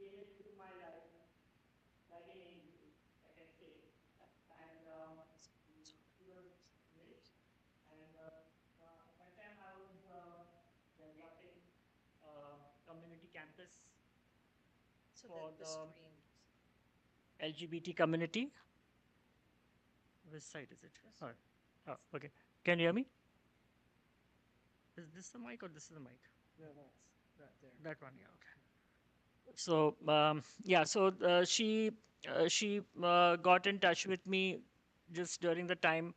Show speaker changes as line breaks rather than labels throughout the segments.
came into my life like an angel, I can say. And she was rich. And at that time, I was developing community campus for the LGBT community. Which side is it? Oh, oh, okay. Can you hear me? Is this the mic or this is the mic? That one, yeah. Okay. So yeah, so she got in touch with me just during the time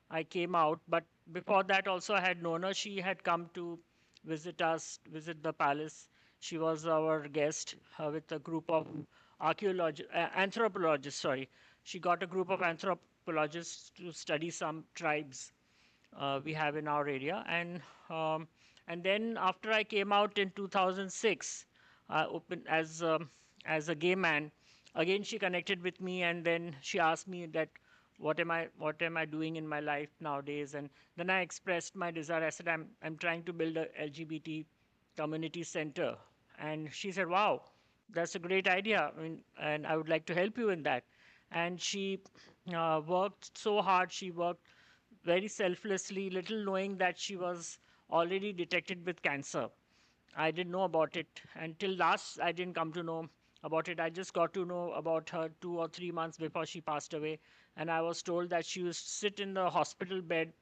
I came out. But before that, also I had known her. She had come to visit us, visit the palace. She was our guest with a group of anthropologists. Sorry, she got a group of anthropologists to study some tribes we have in our area. Um, and then after I came out in 2006, open as a gay man, again she connected with me, and then she asked me that what am I doing in my life nowadays. And then I expressed my desire. I said I'm trying to build a LGBT community center. And she said, wow, that's a great idea. I mean, and I would like to help you in that. And she worked so hard. She worked very selflessly, little knowing that she was already detected with cancer. I didn't know about it until last. I didn't come to know about it. I just got to know about her 2 or 3 months before she passed away. And I was told that she used to sit in the hospital bed,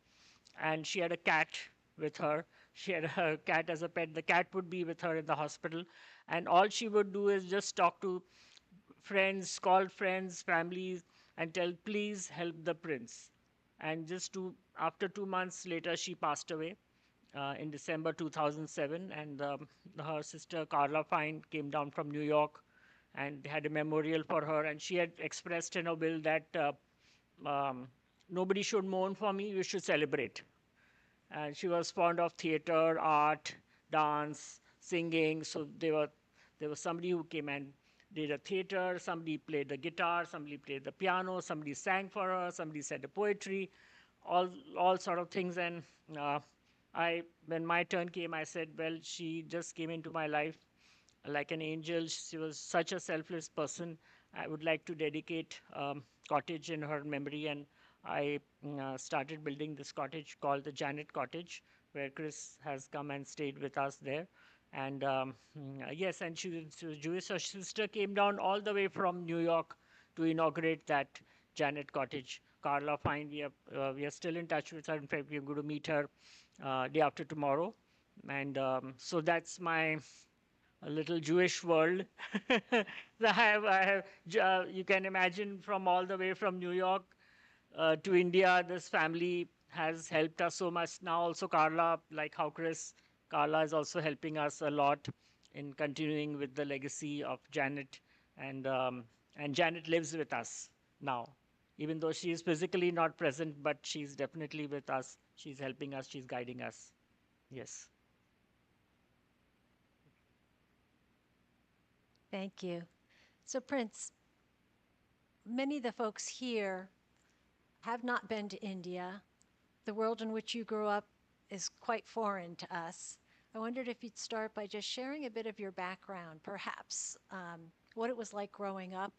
and she had a cat with her. She had a cat as a pet. The cat would be with her in the hospital. And all she would do is just talk to friends, call friends, families, and tell, please help the prince. And after 2 months later, she passed away in December 2007. And her sister Carla Fine came down from New York and had a memorial for her. And she had expressed in a will that um, nobody should mourn for me, we should celebrate. And she was fond of theater, art, dance, singing. So there was somebody who came and did a theater, somebody played the guitar, somebody played the piano, somebody sang for her, somebody said the poetry, all sort of things. And uh, when my turn came, I said, well, she just came into my life like an angel. She was such a selfless person. I would like to dedicate cottage in her memory. And I started building this cottage called the Janet Cottage, where Chris has come and stayed with us there. And yes, and she was Jewish. Her sister came down all the way from New York to inaugurate that Janet Cottage. Carla Fine, we are still in touch with her. In fact, we're going to meet her day after tomorrow. And so that's my a little Jewish world. You can imagine from all the way from New York to India, this family has helped us so much. Now also Carla, like how Carla is also helping us a lot in continuing with the legacy of Janet. And, um, and Janet lives with us now. Even though she is physically not present, but she's definitely with us. She's helping us, she's guiding us. Yes.
Thank you. So, Prince, many of the folks here have not been to India. The world in which you grew up is quite foreign to us. I wondered if you'd start by just sharing a bit of your background, perhaps what it was like growing up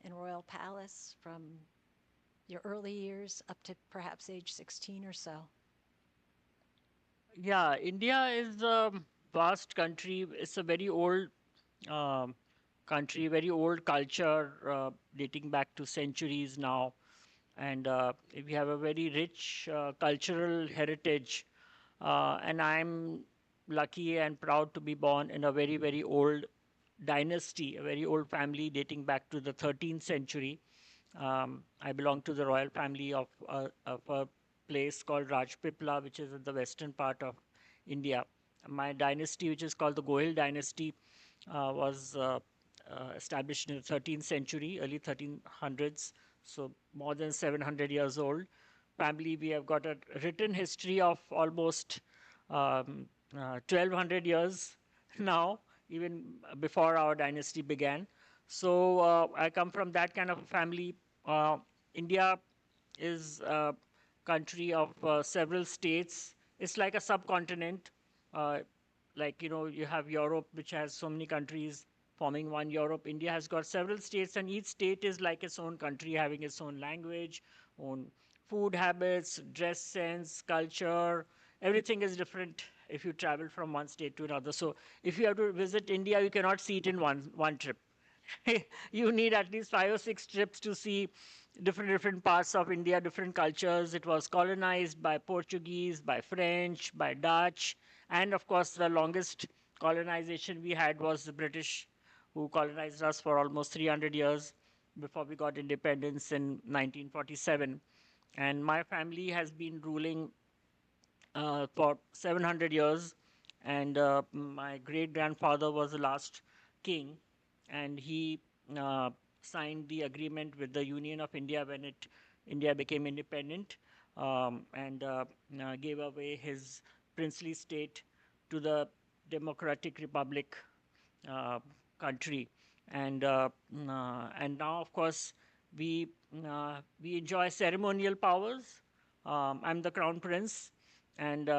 in Royal Palace from your early years up to perhaps age 16 or so.
Yeah, India is a vast country. It's a very old um, country, very old culture dating back to centuries now. And we have a very rich cultural heritage. And I'm lucky and proud to be born in a very, very old dynasty, a very old family dating back to the 13th century. I belong to the royal family of a place called Rajpipla, which is in the western part of India. My dynasty, which is called the Gohil dynasty, was established in the 13th century, early 1300s, so more than 700 years old. Family, we have got a written history of almost 1200 years now, even before our dynasty began. So I come from that kind of family. Uh, India is a country of several states. It's like a subcontinent. Uh, like, you know, you have Europe, which has so many countries. forming one Europe. India has got several states, and each state is like its own country, having its own language, own food habits, dress sense, culture. Everything is different if you travel from one state to another. So if you have to visit India, you cannot see it in one trip. You need at least 5 or 6 trips to see different parts of India, different cultures. It was colonized by Portuguese, by French, by Dutch, and of course the longest colonization we had was the British, who colonized us for almost 300 years before we got independence in 1947. And my family has been ruling for 700 years, and my great grandfather was the last king, and he uh, signed the agreement with the Union of India when India became independent, and gave away his princely state to the Democratic Republic uh, country, and now, of course, we we enjoy ceremonial powers. I'm the crown prince, and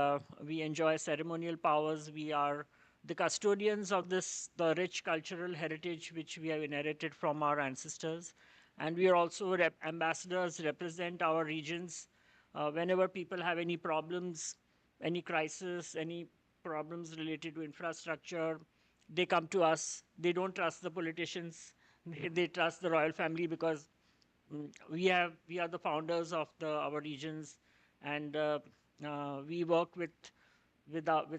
we enjoy ceremonial powers. We are the custodians of the rich cultural heritage which we have inherited from our ancestors, and we are also ambassadors, represent our regions whenever people have any problems, any crisis, any problems related to infrastructure. They come to us. They don't trust the politicians. They trust the royal family because we are the founders of our regions, and we work with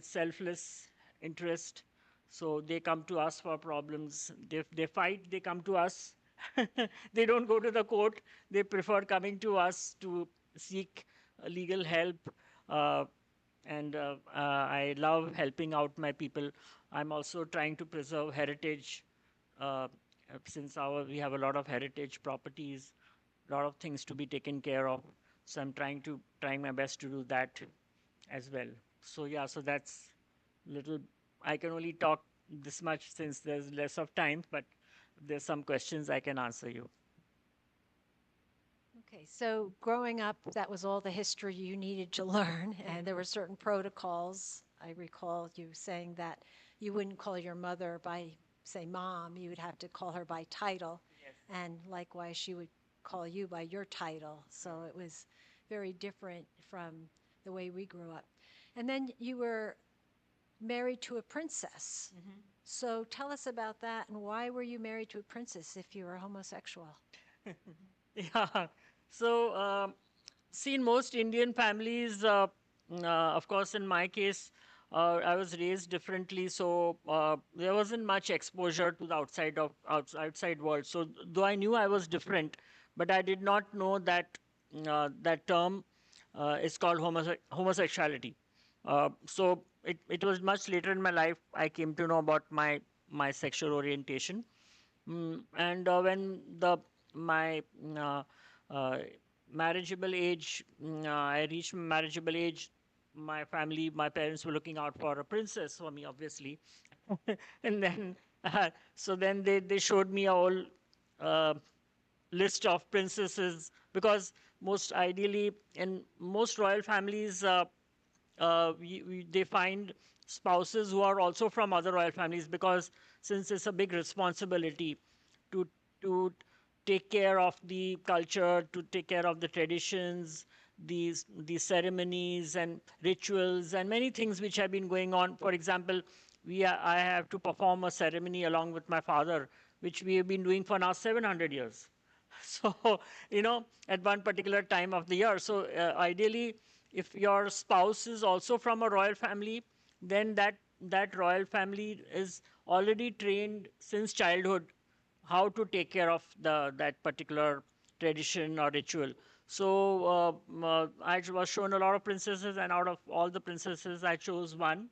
selfless interest. So they come to us for problems. If they fight, they come to us. They don't go to the court. They prefer coming to us to seek legal help. Uh, and I love helping out my people. I'm also trying to preserve heritage, uh, since we have a lot of heritage properties, a lot of things to be taken care of. So I'm trying my best to do that as well. So yeah, so that's little. I can only talk this much since there's less of time, but if there's some questions I can answer you.
Okay, so growing up, that was all the history you needed to learn, and there were certain protocols. I recall you saying that you wouldn't call your mother by, say, mom, you would have to call her by title,
Yes.
and likewise, she would call you by your title. So it was very different from the way we grew up. And then you were married to a princess. So tell us about that, and why were you married to a princess if you were homosexual?
Yeah. So, see, in most Indian families, of course, in my case, I was raised differently, so there wasn't much exposure to the outside world. So, though I knew I was different, but I did not know that that term is called homosexuality. So it was much later in my life I came to know about my sexual orientation. And when the my uh, marriageable age, I reached marriageable age, my parents were looking out for a princess for me, obviously. And then, so then they showed me a whole uh, list of princesses, because most ideally in most royal families, they find spouses who are also from other royal families, because since it's a big responsibility to to take care of the culture, to take care of the traditions, these ceremonies and rituals and many things which have been going on. For example, I have to perform a ceremony along with my father, which we have been doing for now 700 years. So, at one particular time of the year. So, ideally, if your spouse is also from a royal family, then that royal family is already trained since childhood how to take care of that particular tradition or ritual. So I was shown a lot of princesses, and out of all the princesses, I chose one,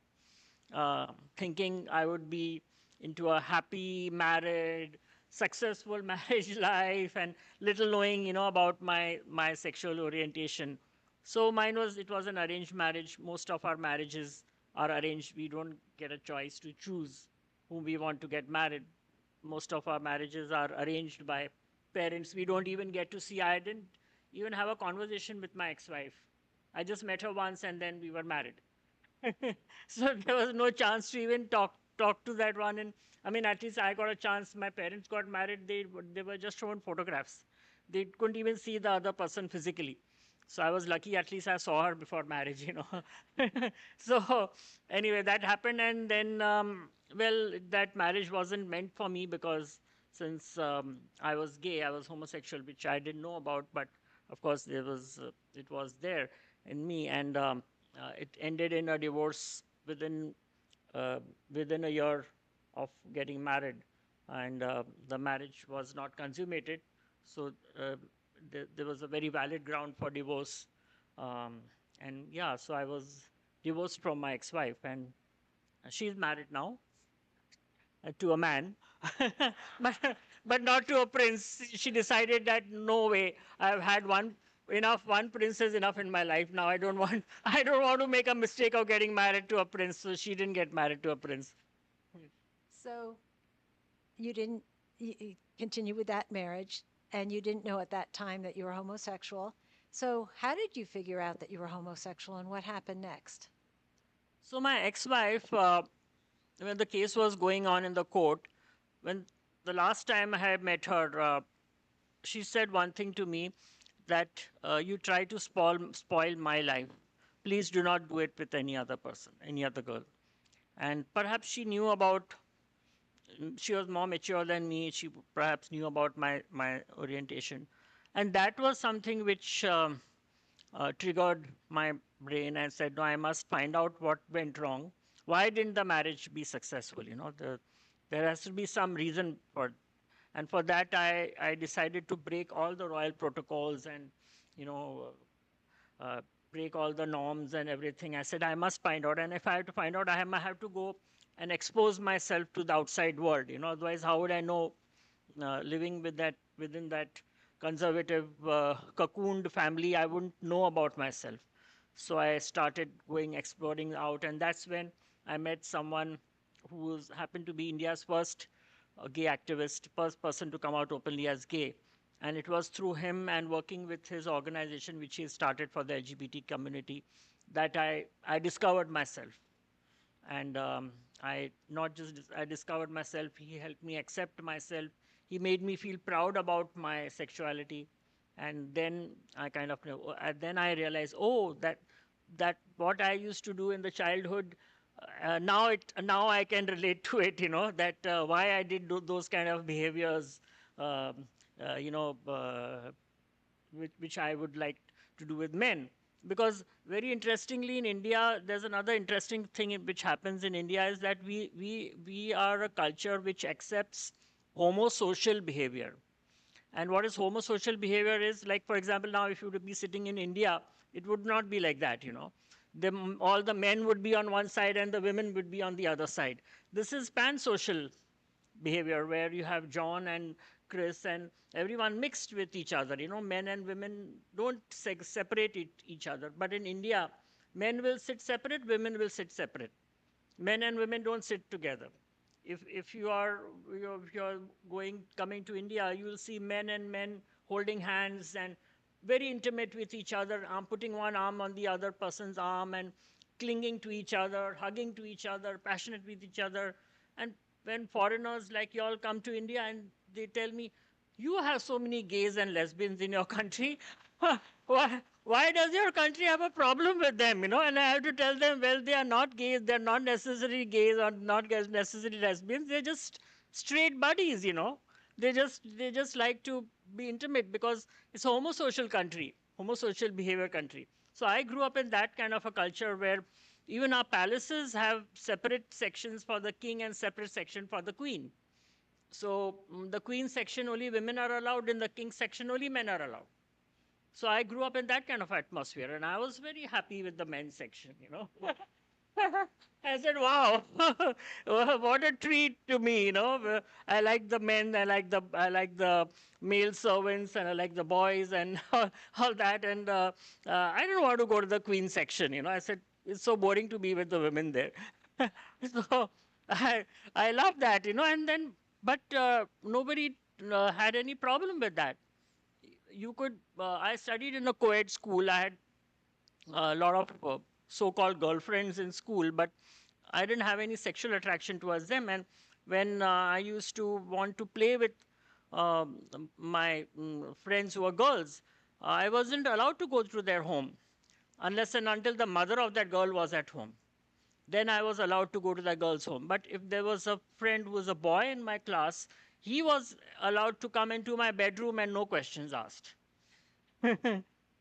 thinking I would be into a happy, married, successful marriage life, and little knowing, about my sexual orientation. So it was an arranged marriage. Most of our marriages are arranged. We don't get a choice to choose whom we want to get married. Most of our marriages are arranged by parents. We don't even get to see. I didn't even have a conversation with my ex-wife. I just met her once, and then we were married. So there was no chance to even talk talk to that one. And I mean, at least I got a chance. My parents got married. They were just shown photographs. They couldn't even see the other person physically. So I was lucky. At least I saw her before marriage. So anyway, that happened, and then well, that marriage wasn't meant for me because since I was gay, I was homosexual, which I didn't know about, but of course it was there in me, and it ended in a divorce uh, within a year of getting married, and the marriage was not consummated. So there was a very valid ground for divorce, um, and yeah, so I was divorced from my ex-wife, and she's married now to a man, but but not to a prince. She decided that no way. I've had one prince is enough in my life. Now I don't want I don't want to make a mistake of getting married to a prince. So she didn't get married to a prince.
So you didn't continue with that marriage, and you didn't know at that time that you were homosexual. So how did you figure out that you were homosexual, and what happened next?
So my ex-wife, when the case was going on in the court, when the last time I had met her, she said one thing to me that you try to spoil my life. Please do not do it with any other person, any other girl. And perhaps she knew about. She was more mature than me. She perhaps knew about my orientation, and that was something which triggered my brain and said, no, I must find out what went wrong. Why didn't the marriage be successful? There has to be some reason for. And for that, I decided to break all the royal protocols and, you know, uh, break all the norms and everything. I said, I must find out. And if I have to find out, I have to go and expose myself to the outside world. Otherwise, how would I know, living within that conservative, cocooned family, I wouldn't know about myself. So I started going exploring out, and that's when I met someone who happened to be India's first gay activist, first person to come out openly as gay. And it was through him and working with his organization, which he started for the LGBT community, that I discovered myself. And I not just I discovered myself. He helped me accept myself. He made me feel proud about my sexuality, and then I kind of then I realized, oh, that what I used to do in the childhood. Now I can relate to it. That why I did those kind of behaviors. Um, uh, you know, uh, which I would like to do with men. Because very interestingly, in India, there's another interesting thing which happens in India is that we are a culture which accepts homosocial behavior. And what is homosocial behavior is, like, for example, now if you would be sitting in India, it would not be like that. All the men would be on one side and the women would be on the other side. This is pan-social behavior where you have John and Chris and everyone mixed with each other. Men and women don't separate each other. But in India, men will sit separate, women will sit separate. Men and women don't sit together. If you are coming to India, you will see men and men holding hands and very intimate with each other, putting one arm on the other person's arm and clinging to each other, hugging to each other, passionate with each other. And when foreigners like you all come to India and they tell me, you have so many gays and lesbians in your country. Why does your country have a problem with them? And I have to tell them, well, they are not gays, they're not necessarily gays or not necessarily lesbians, they're just straight buddies. They just like to be intimate because it's a homosocial country, homosocial behavior country. So I grew up in that kind of a culture where even our palaces have separate sections for the king and separate section for the queen. So the queen section only women are allowed, in the king section only men are allowed. So I grew up in that kind of atmosphere, and I was very happy with the men's section. I said, "Wow, what a treat to me!" I like the men, I like the male servants, and I like the boys, and all that. And I don't want to go to the queen section. I said it's so boring to be with the women there. So I love that. And then, but nobody had any problem with that. You could. I studied in a co-ed school. I had a lot of so-called girlfriends in school, but I didn't have any sexual attraction towards them. And when I used to want to play with um, my friends who were girls, I wasn't allowed to go to their home unless and until the mother of that girl was at home. Then I was allowed to go to the girl's home. But if there was a friend who was a boy in my class, he was allowed to come into my bedroom and no questions asked.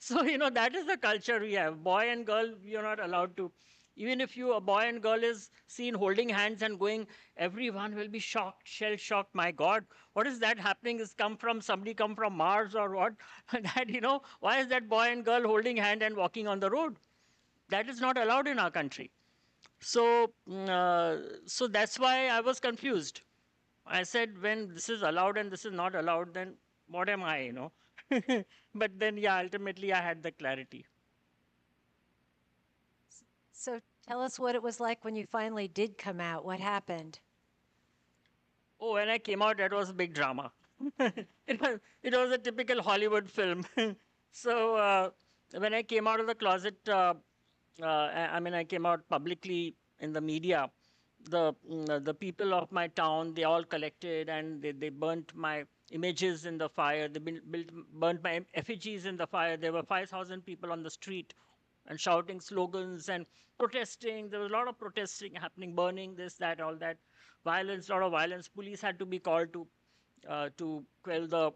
So, that is the culture we have. Boy and girl, you're not allowed to. Even if a boy and girl is seen holding hands and going, everyone will be shocked, shell shocked. My God, what is that happening? Is somebody come from Mars or what? That, why is that boy and girl holding hand and walking on the road? That is not allowed in our country. So that's why I was confused. I said, when this is allowed and this is not allowed, then what am I? But then, yeah, ultimately I had the clarity.
So tell us what it was like when you finally did come out. What happened?
Oh, when I came out, that was a big drama. It was a typical Hollywood film. So when I came out of the closet, I came out publicly in the media. The people of my town, they all collected and they burnt my images in the fire. They burnt my effigies in the fire. There were 5,000 people on the street and shouting slogans and protesting. There was a lot of protesting happening, burning this, that, all that. Violence, a lot of violence. Police had to be called to quell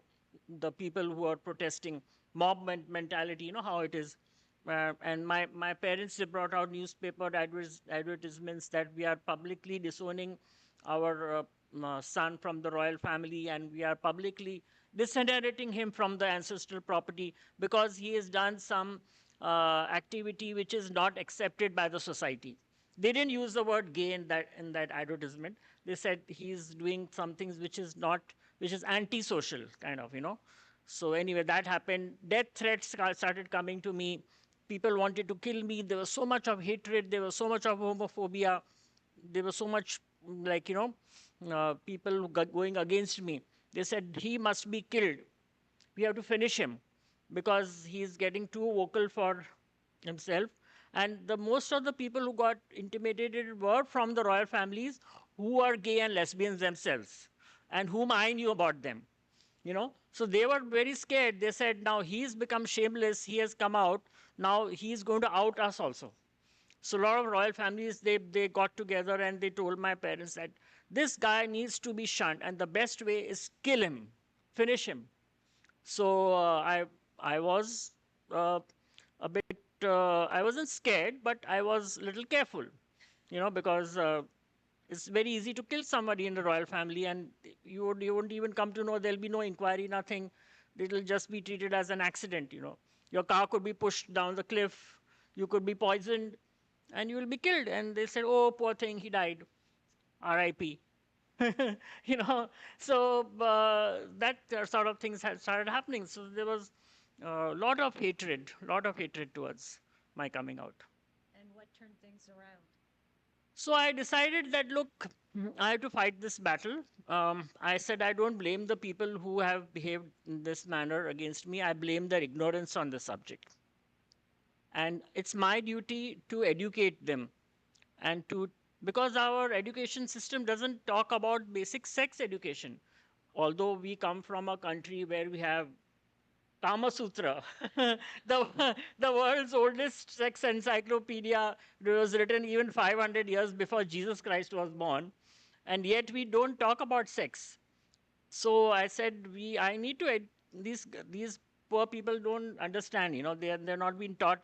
the people who are protesting. Mob mentality, you know how it is. And my parents, they brought out newspaper advertisements that we are publicly disowning our son from the royal family, and we are publicly disinheriting him from the ancestral property because he has done some activity which is not accepted by the society. They didn't use the word gay in that advertisement. They said he's doing some things which is antisocial, kind of. So anyway, that happened. Death threats started coming to me. People wanted to kill me. There was so much of hatred. There was so much of homophobia. There was so much, like, people going against me. They said he must be killed. We have to finish him because he's getting too vocal for himself. And the most of the people who got intimidated were from the royal families who are gay and lesbians themselves, and whom I knew about them. So they were very scared. They said, now he's become shameless, he has come out, now he's going to out us also. So a lot of royal families, they got together and they told my parents that this guy needs to be shunned, and the best way is kill him, finish him. So I was a bit, I wasn't scared, but I was a little careful, because it's very easy to kill somebody in the royal family, and you wouldn't even come to know. There'll be no inquiry, nothing. It'll just be treated as an accident. Your car could be pushed down the cliff, you could be poisoned, and you will be killed. And they said, oh, poor thing, he died. R.I.P. you know, so that sort of things had started happening. So there was a lot of hatred towards my coming out.
And what turned things around?
So I decided that, look, I have to fight this battle. I said I don't blame the people who have behaved in this manner against me. I blame their ignorance on the subject. And it's my duty to educate them and because our education system doesn't talk about basic sex education. Although we come from a country where we have Kama Sutra, the world's oldest sex encyclopedia. It was written even 500 years before Jesus Christ was born, and yet we don't talk about sex. So I said, I need to these poor people don't understand. They're not being taught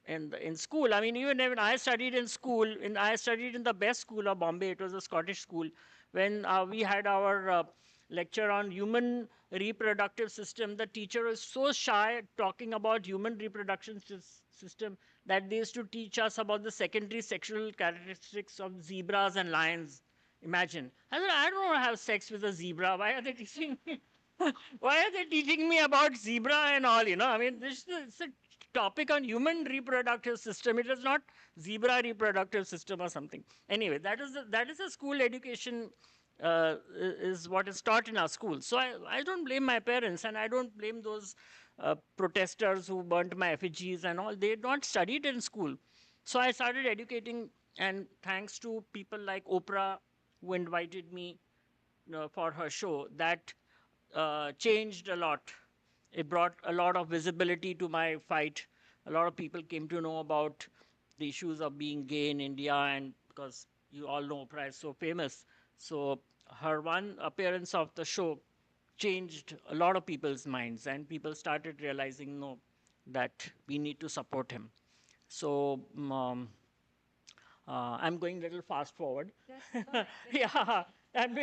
in school. I mean, even when I studied in school, I studied in the best school of Bombay. It was a Scottish school. When we had our lecture on human reproductive system, the teacher was so shy talking about human reproduction system that they used to teach us about the secondary sexual characteristics of zebras and lions. Imagine. I said, I don't want to have sex with a zebra. Why are they teaching me? Why are they teaching me about zebra and all? I mean, it's a topic on human reproductive system. It is not zebra reproductive system or something. Anyway, that is a school education, is what is taught in our schools. So I don't blame my parents, and I don't blame those protesters who burnt my effigies and all. They not studied in school. So I started educating And thanks to people like Oprah, who invited me for her show, that changed a lot. It brought a lot of visibility to my fight. A lot of people came to know about the issues of being gay in India, and because you all know Oprah is so famous. So her one appearance of the show changed a lot of people's minds, and people started realizing, no, that we need to support him. So I'm going a little fast forward.
That's fine.
Yeah, I'm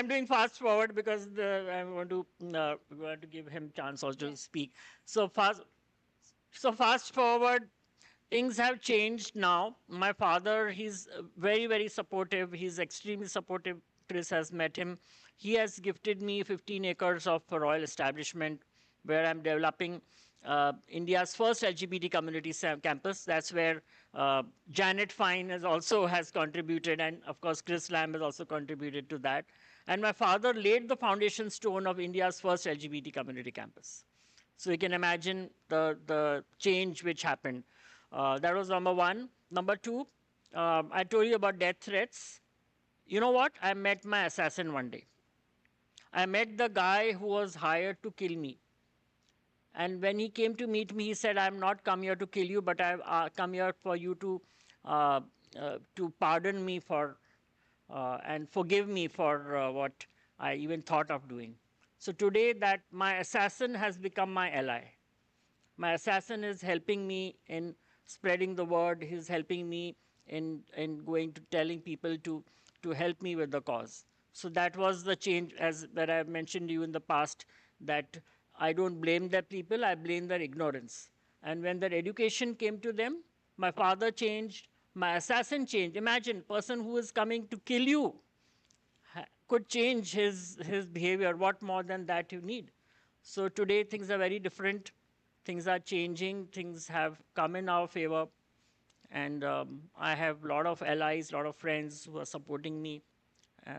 doing fast forward because I want to give him chance also to speak. So fast forward, things have changed now. My father, he's very, very supportive. He's extremely supportive. Chris has met him. He has gifted me 15 acres of a royal establishment where I'm developing India's first LGBT community campus. That's where Janet Fine has contributed, and of course Chris Lamb has also contributed to that. And my father laid the foundation stone of India's first LGBT community campus. So you can imagine the change which happened. That was number one. Number two, I told you about death threats. You know what? I met my assassin one day. I met the guy who was hired to kill me. And when he came to meet me, he said, "I'm not come here to kill you, but I've come here for you to pardon me for and forgive me for what I even thought of doing." So today, that my assassin has become my ally. My assassin is helping me in spreading the word. He's helping me in going to telling people to help me with the cause. So that was the change, as that I've mentioned to you in the past, that I don't blame the people, I blame their ignorance. And when their education came to them, my father changed, my assassin changed. Imagine, person who is coming to kill you could change his behavior. What more than that you need? So today things are very different. Things are changing. Things have come in our favor. And I have a lot of allies, a lot of friends who are supporting me.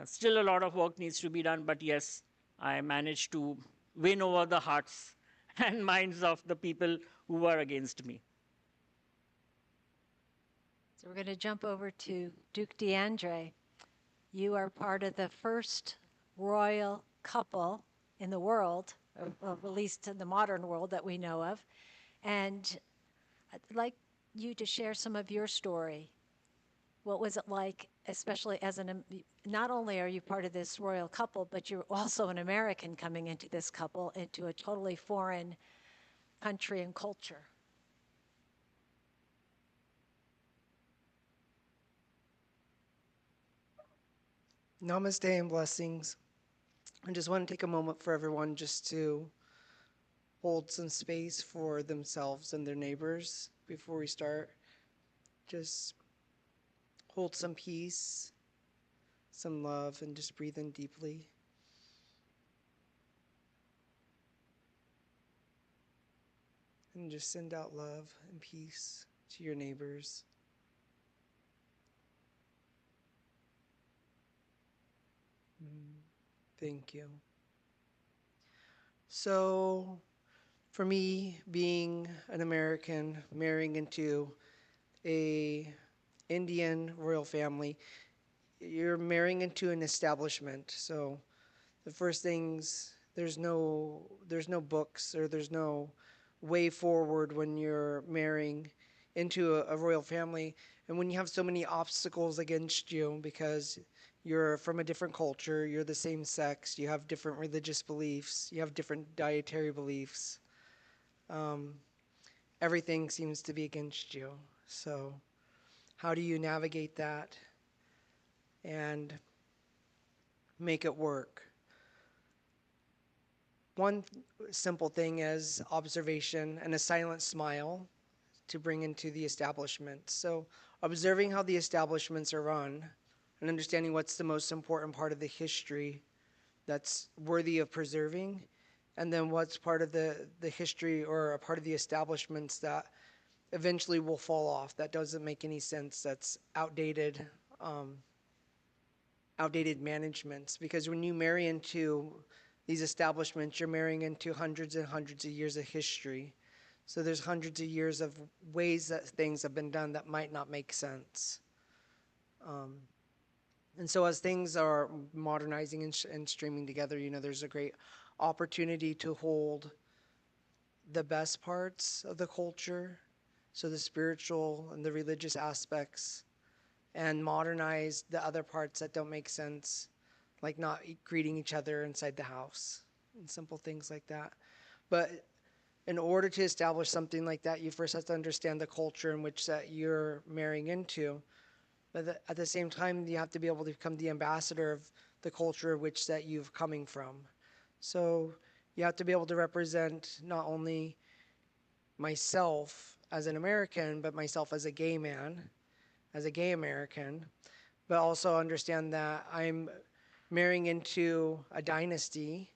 Still a lot of work needs to be done, but yes, I managed to win over the hearts and minds of the people who were against me.
So we're going to jump over to Duke DeAndre. You are part of the first royal couple in the world, or at least in the modern world that we know of. And I'd like you to share some of your story. What was it like, especially as not only are you part of this royal couple, but you're also an American coming into this couple, into a totally foreign country and culture?
Namaste and blessings. I just want to take a moment for everyone just to hold some space for themselves and their neighbors before we start. Just hold some peace, some love, and just breathe in deeply. And just send out love and peace to your neighbors. Thank you. So, for me, being an American, marrying into a Indian royal family, you're marrying into an establishment. So the first things, there's no books, or there's no way forward when you're marrying into a royal family, and when you have so many obstacles against you because you're from a different culture, you're the same sex, you have different religious beliefs, you have different dietary beliefs. Um, Everything seems to be against you. So how do you navigate that and make it work? One simple thing is observation and a silent smile to bring into the establishment. So observing how the establishments are run and understanding what's the most important part of the history that's worthy of preserving, and then what's part of the history or a part of the establishments that eventually will fall off, that doesn't make any sense, that's um, outdated managements. Because when you marry into these establishments, you're marrying into hundreds and hundreds of years of history. So there's hundreds of years of ways that things have been done that might not make sense. Um, and so as things are modernizing and streaming together, there's a great opportunity to hold the best parts of the culture, so the spiritual and the religious aspects, and modernize the other parts that don't make sense, like not greeting each other inside the house and simple things like that. But in order to establish something like that, you first have to understand the culture in which that you're marrying into. But at the same time, you have to be able to become the ambassador of the culture which that you've coming from. So you have to be able to represent not only myself as an American, but myself as a gay man, as a gay American, but also understand that I'm marrying into a dynasty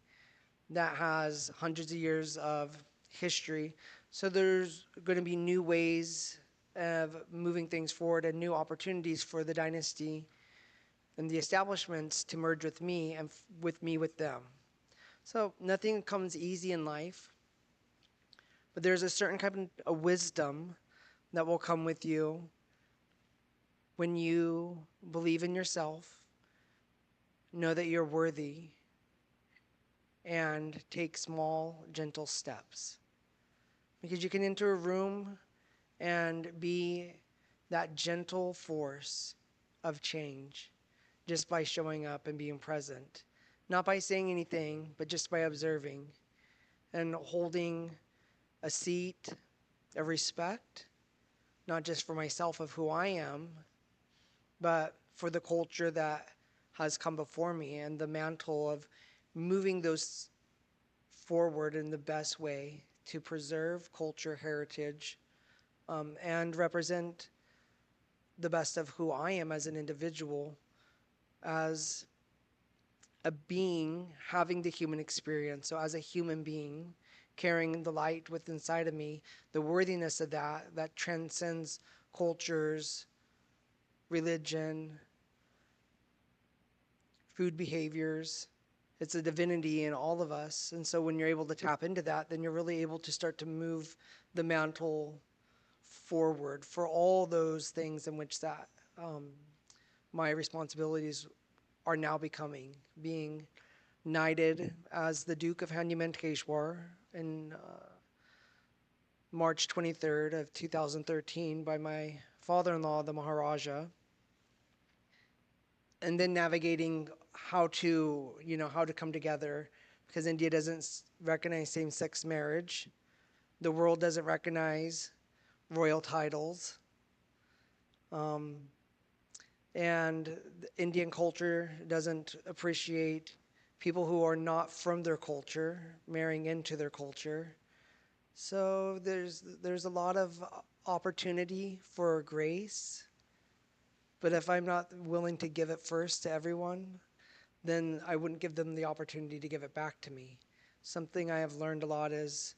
that has hundreds of years of history. So there's going to be new ways of moving things forward and new opportunities for the dynasty and the establishments to merge with me and with me with them. So nothing comes easy in life, but there's a certain kind of wisdom that will come with you when you believe in yourself, know that you're worthy, and take small, gentle steps. Because you can enter a room and be that gentle force of change just by showing up and being present. Not by saying anything, but just by observing and holding a seat of respect, not just for myself of who I am, but for the culture that has come before me and the mantle of moving those forward in the best way to preserve culture, heritage, and represent the best of who I am as an individual, as a being having the human experience. So as a human being, carrying the light within inside of me, the worthiness of that transcends cultures, religion, food behaviors. It's a divinity in all of us. And so when you're able to tap into that, then you're really able to start to move the mantle forward for all those things in which that my responsibilities are now becoming, being knighted as the Duke of Hanumankeshwar in March 23rd of 2013 by my father-in-law, the Maharaja, and then navigating how to come together, because India doesn't recognize same-sex marriage. The world doesn't recognize royal titles. And the Indian culture doesn't appreciate people who are not from their culture marrying into their culture. So there's a lot of opportunity for grace, but if I'm not willing to give it first to everyone, then I wouldn't give them the opportunity to give it back to me. Something I have learned a lot is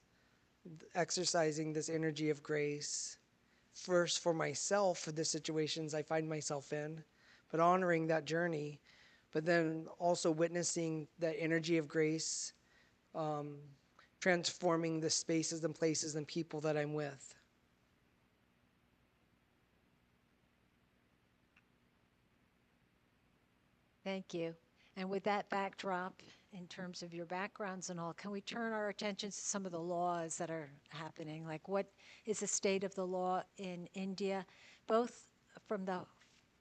exercising this energy of grace, first for myself, for the situations I find myself in, but honoring that journey, but then also witnessing that energy of grace, transforming the spaces and places and people that I'm with.
Thank you. And with that backdrop, in terms of your backgrounds and all, can we turn our attention to some of the laws that are happening? Like, what is the state of the law in India, both from the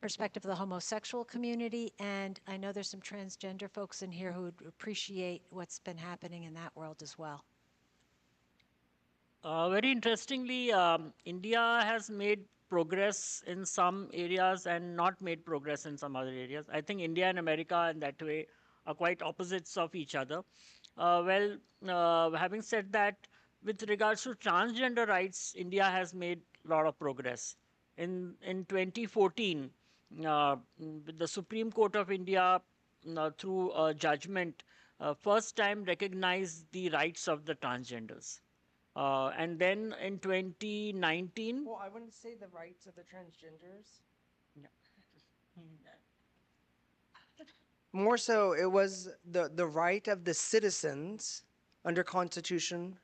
perspective of the homosexual community, and I know there's some transgender folks in here who would appreciate what's been happening in that world as well.
Very interestingly, India has made progress in some areas and not made progress in some other areas. I think India and America, in that way, are quite opposites of each other. Having said that, with regards to transgender rights, India has made a lot of progress. In 2014, the Supreme Court of India, through a judgment, first time recognized the rights of the transgenders. And then in 2019,
Well, I wouldn't say the rights of the transgenders. More so, it was the right of the citizens under Constitution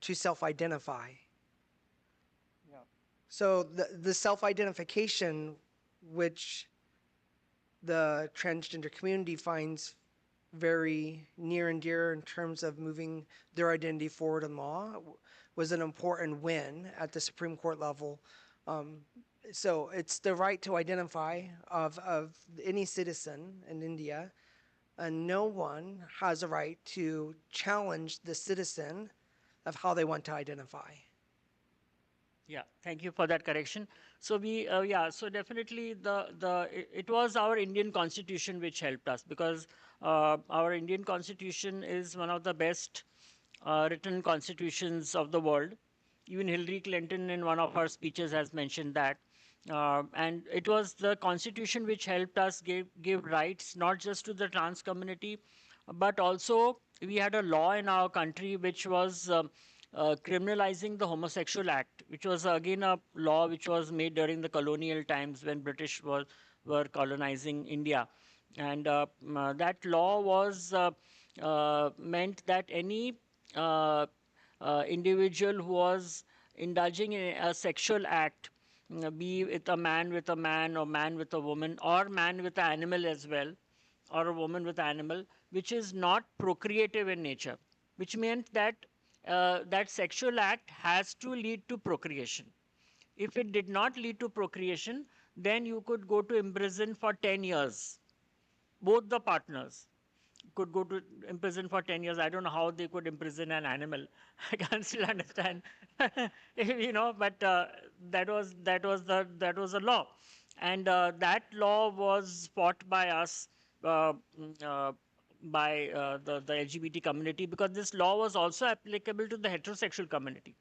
to self-identify. So the self-identification, which the transgender community finds very near and dear in terms of moving their identity forward in law was an important win at the Supreme Court level. Um, so it's the right to identify of any citizen in India, and no one has a right to challenge the citizen of how they want to identify.
Yeah, thank you for that correction. So yeah, so definitely it was our Indian Constitution which helped us, because our Indian Constitution is one of the best written constitutions of the world. Even Hillary Clinton in one of her speeches has mentioned that. And it was the Constitution which helped us give rights not just to the trans community, but also we had a law in our country which was criminalizing the homosexual act, which was again a law which was made during the colonial times when British were colonizing India. And that law was meant that any individual who was indulging in a sexual act, be it a man with a man, or man with a woman, or man with an animal as well, or a woman with an animal, which is not procreative in nature, which meant that that sexual act has to lead to procreation. If it did not lead to procreation, then you could go to imprison for 10 years, both the partners could go to imprison for 10 years. I don't know how they could imprison an animal. I can't still understand, but that was the law. And that law was fought by us, uh, mm, uh, by the LGBT community, because this law was also applicable to the heterosexual community.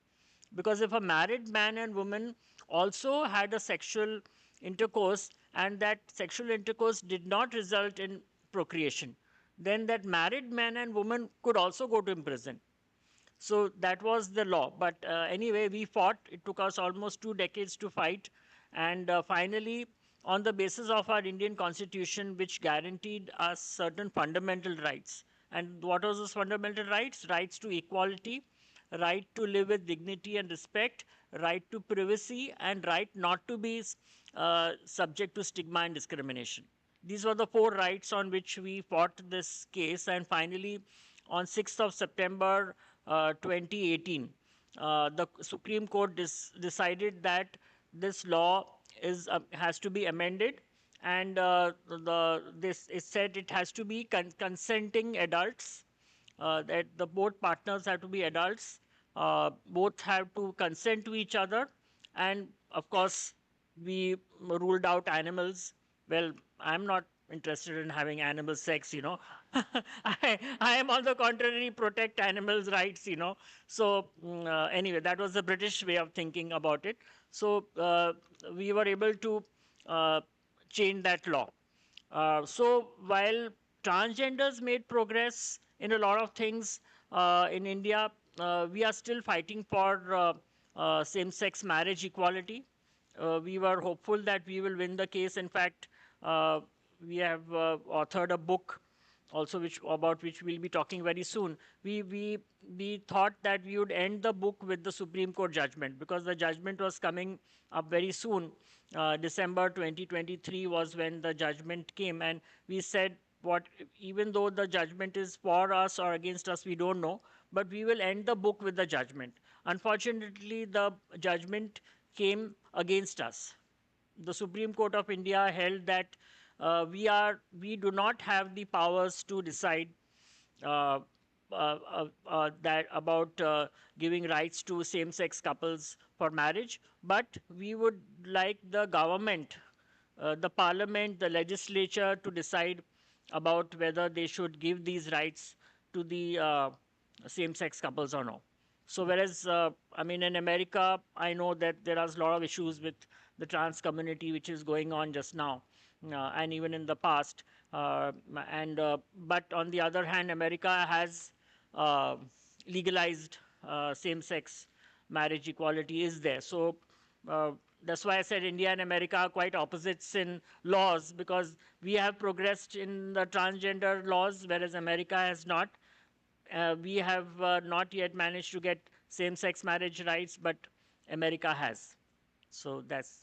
Because if a married man and woman also had a sexual intercourse, and that sexual intercourse did not result in procreation, then that married man and woman could also go to prison. So that was the law. But anyway, we fought. It took us almost 2 decades to fight. And finally, on the basis of our Indian constitution, which guaranteed us certain fundamental rights. And what was those fundamental rights? Rights to equality, right to live with dignity and respect, right to privacy, and right not to be subject to stigma and discrimination. These were the four rights on which we fought this case. And finally, on 6th of September 2018, the Supreme Court decided that this law has to be amended, and this is said it has to be consenting adults, that the both partners have to be adults, both have to consent to each other, and of course, we ruled out animals. Well, I'm not interested in having animal sex. I am on the contrary, protect animals' rights. So anyway, that was the British way of thinking about it. So we were able to uh, change that law. So while transgenders made progress in a lot of things in India, we are still fighting for same-sex marriage equality. We were hopeful that we will win the case. In fact, uh, we have authored a book also about which we'll be talking very soon. We thought that we would end the book with the Supreme Court judgment, because the judgment was coming up very soon. December 2023 was when the judgment came, and we said, what, even though the judgment is for us or against us, we don't know, but we will end the book with the judgment. Unfortunately, the judgment came against us. The Supreme Court of India held that we do not have the powers to decide uh, that about giving rights to same-sex couples for marriage, but we would like the government, the parliament, the legislature to decide about whether they should give these rights to the same-sex couples or no. So whereas, I mean, in America, I know that there are a lot of issues with the trans community, which is going on just now, and even in the past. And But on the other hand, America has uh, legalized same-sex marriage equality is there. So uh, that's why I said India and America are quite opposites in laws, because we have progressed in the transgender laws, whereas America has not. We have not yet managed to get same-sex marriage rights, but America has. So that's.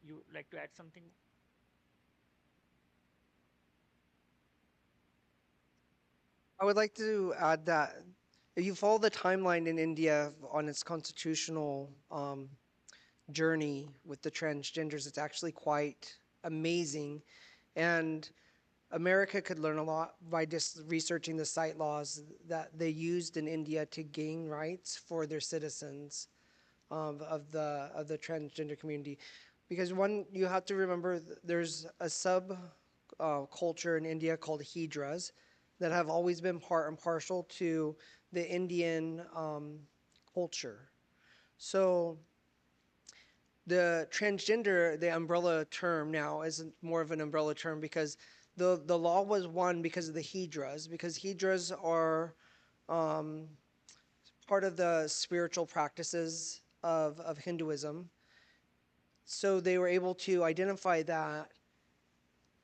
You like to add something?
I would like to add that if you follow the timeline in India on its constitutional journey with the transgenders, it's actually quite amazing. And America could learn a lot by just researching the site laws that they used in India to gain rights for their citizens of the transgender community. Because one, you have to remember there's a sub culture in India called Hydras that have always been part and parcel to the Indian culture. So the transgender, the umbrella term now isn't more of an umbrella term because the law was won because of the Hydras, because Hydras are um, part of the spiritual practices of Hinduism. So they were able to identify that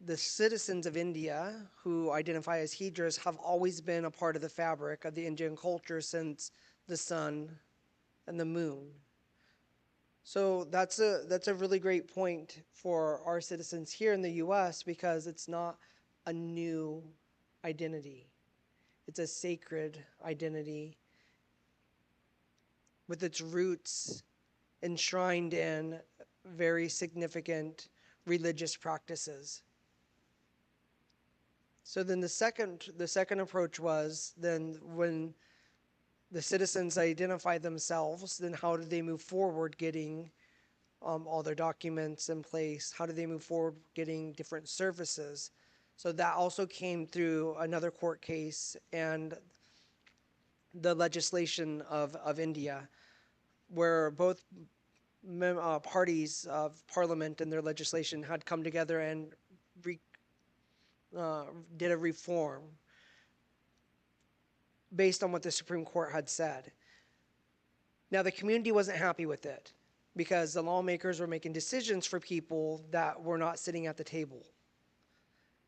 the citizens of India who identify as Hydras have always been a part of the fabric of the Indian culture since the sun and the moon. So that's a really great point for our citizens here in the US because it's not a new identity. It's a sacred identity with its roots enshrined in very significant religious practices. So then the second approach was then when the citizens identify themselves, then how do they move forward getting all their documents in place? How do they move forward getting different services? So that also came through another court case and the legislation of India, where both parties of parliament and their legislation had come together and re, uh, did a reform based on what the Supreme Court had said. Now, the community wasn't happy with it because the lawmakers were making decisions for people that were not sitting at the table.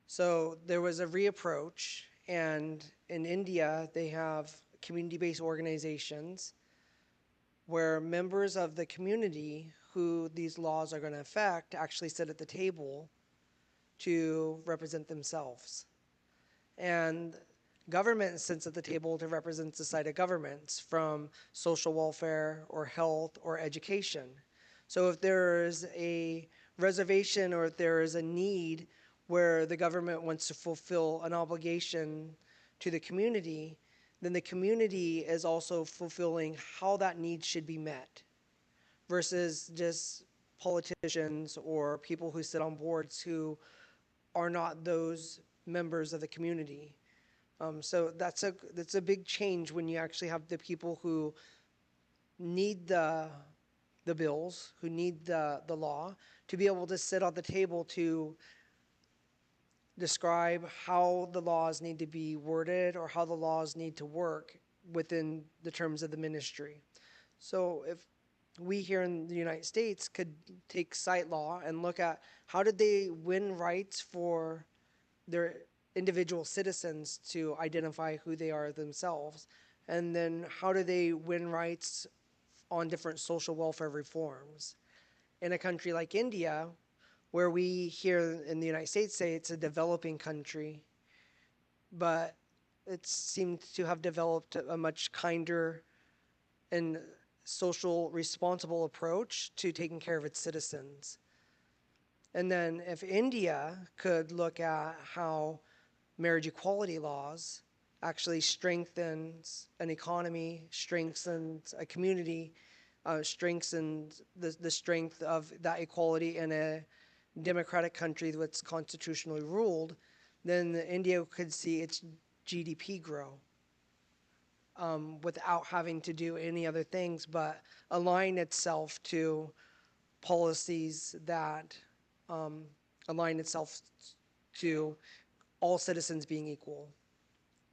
So there was a reapproach, and in India, they have community based organizations where members of the community who these laws are going to affect actually sit at the table to represent themselves. And government sits at the table to represent the side of governments from social welfare or health or education. So if there is a reservation or if there is a need where the government wants to fulfill an obligation to the community, then the community is also fulfilling how that need should be met versus just politicians or people who sit on boards who are not those members of the community. So that's a big change when you actually have the people who need the bills, who need the law, to be able to sit at the table to describe how the laws need to be worded or how the laws need to work within the terms of the ministry. So if we here in the United States could take site law and look at how did they win rights for their individual citizens to identify who they are themselves, and then how do they win rights on different social welfare reforms. In a country like India, where we here in the United States say it's a developing country, but it seemed to have developed a much kinder and social responsible approach to taking care of its citizens. And then if India could look at how marriage equality laws actually strengthens an economy, strengthens a community, strengthens the strength of that equality in a democratic country that's constitutionally ruled, then India could see its GDP grow without having to do any other things but align itself to policies that um, align itself to all citizens being equal.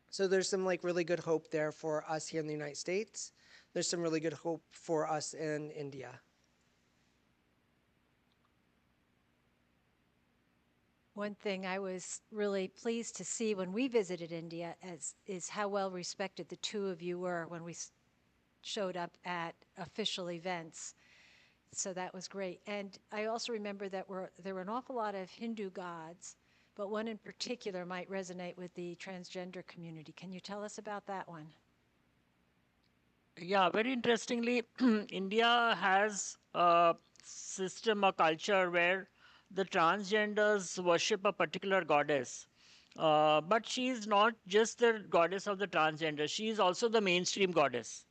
So there's some like really good hope there for us here in the United States. There's some really good hope for us in India.
One thing I was really pleased to see when we visited India is how well respected the two of you were when we showed up at official events. So that was great. And I also remember that there were an awful lot of Hindu gods but one in particular might resonate with the transgender community. Can you tell us about that one?
Yeah, very interestingly, India has a system, a culture where the transgenders worship a particular goddess. But she is not just the goddess of the transgender, she is also the mainstream goddess.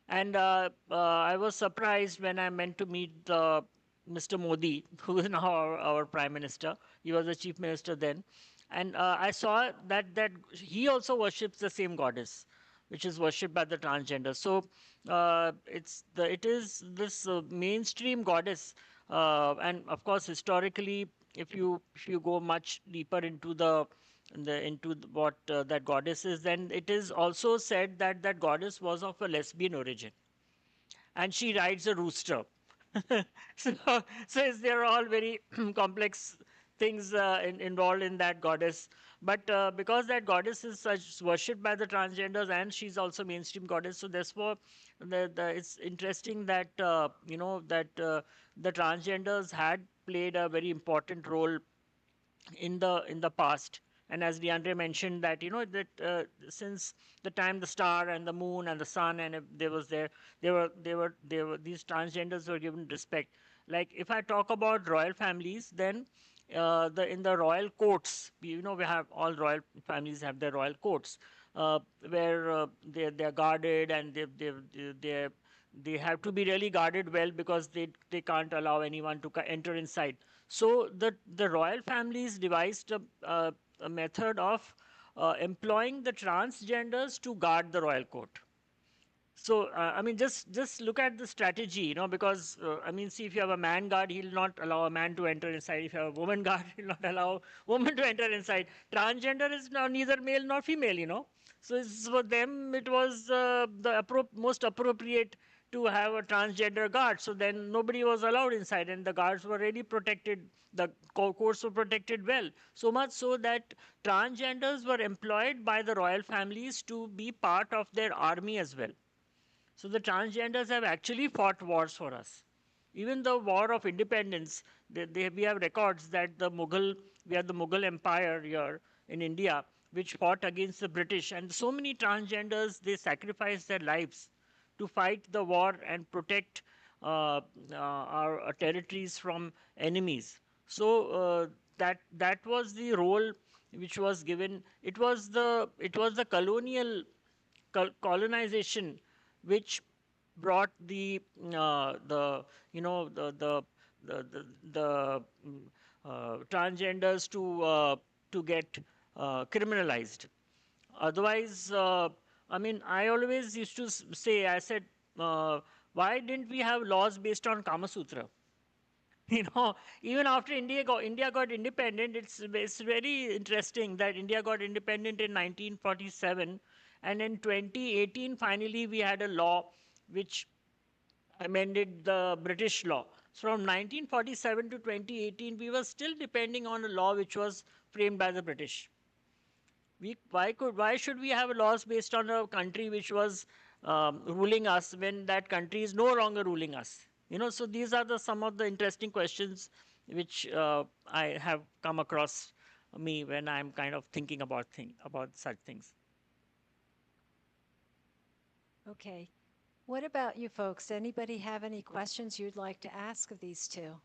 And I was surprised when I went to meet Mr. Modi, who is now our Prime Minister. He was the Chief Minister then. And I saw that he also worships the same goddess, which is worshipped by the transgender. So it is this mainstream goddess. And of course, historically, if you go much deeper into what that goddess is, then it is also said that that goddess was of a lesbian origin, and she rides a rooster. so, they're all very complex things involved in that goddess. But because that goddess is such worshipped by the transgenders, and she's also mainstream goddess, so therefore, it's interesting that the transgenders had played a very important role in the past. And as Deandre mentioned, that that since the time the star and the moon and the sun and there was there were these transgenders were given respect. Like if I talk about royal families, then the in the royal courts, we have all royal families have their royal courts, where they're guarded, and they have to be really guarded well, because they can't allow anyone to enter inside. So the royal families devised a method of employing the transgenders to guard the royal court. So I mean, just look at the strategy, because I mean, see, if you have a man guard, he'll not allow a man to enter inside. If you have a woman guard, he'll not allow woman to enter inside. Transgender is now neither male nor female. So for them, it was the most appropriate to have a transgender guard. So then nobody was allowed inside, and the guards were really protected. The courts were protected well, so much so that transgenders were employed by the royal families to be part of their army as well. So the transgenders have actually fought wars for us. Even the War of Independence, we have records that we have the Mughal Empire here in India, which fought against the British. And so many transgenders, they sacrificed their lives to fight the war and protect our territories from enemies. So that was the role which was given. It was the colonization which brought the you know the transgenders to get criminalized. Otherwise, I mean, I always used to say, I said, why didn't we have laws based on Kama Sutra? you know Even after India got independent, it's very interesting that India got independent in 1947, and in 2018 finally we had a law which amended the British law. So from 1947 to 2018 we were still depending on a law which was framed by the British. Why should we have laws based on a country which was ruling us, when that country is no longer ruling us? So these are some of the interesting questions which I have come across me when I'm kind of thinking about such things.
Okay. What about you folks? Anybody have any questions you'd like to ask of these two?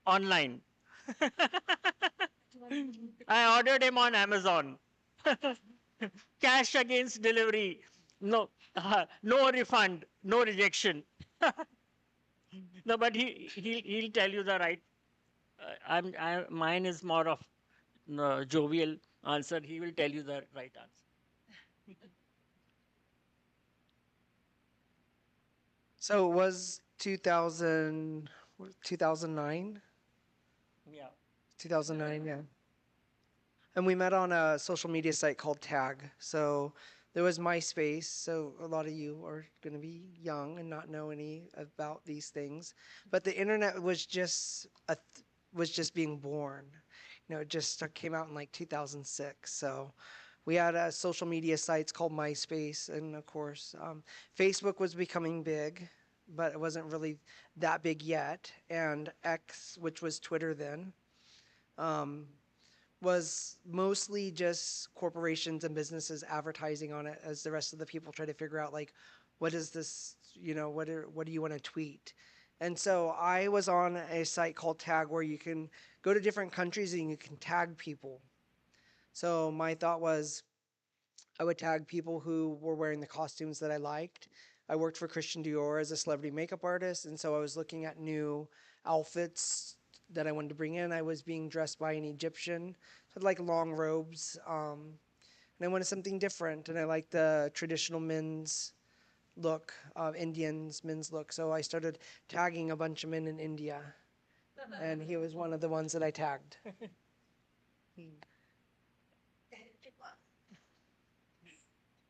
Online. I ordered him on Amazon. Cash against delivery. No, no refund, no rejection. No, but he'll tell you the right. Mine is more of jovial answer. He will tell you the right answer.
So it was 2009?
Yeah.
2009, yeah. And we met on a social media site called Tag. So there was MySpace. So a lot of you are going to be young and not know any about these things. But the internet was just being born. It just came out in like 2006. So we had social media sites called MySpace, and of course, Facebook was becoming big. but it wasn't really that big yet. And X, which was Twitter then, um, was mostly just corporations and businesses advertising on it as the rest of the people try to figure out like, what is this, what do you want to tweet? And so I was on a site called Tag where you can go to different countries and you can tag people. So my thought was I would tag people who were wearing the costumes that I liked. I worked for Christian Dior as a celebrity makeup artist, and so I was looking at new outfits that I wanted to bring in. I was being dressed by an Egyptian, so I had like long robes, and I wanted something different. And I liked the traditional men's look, Indians men's look. So I started tagging a bunch of men in India, and he was one of the ones that I tagged.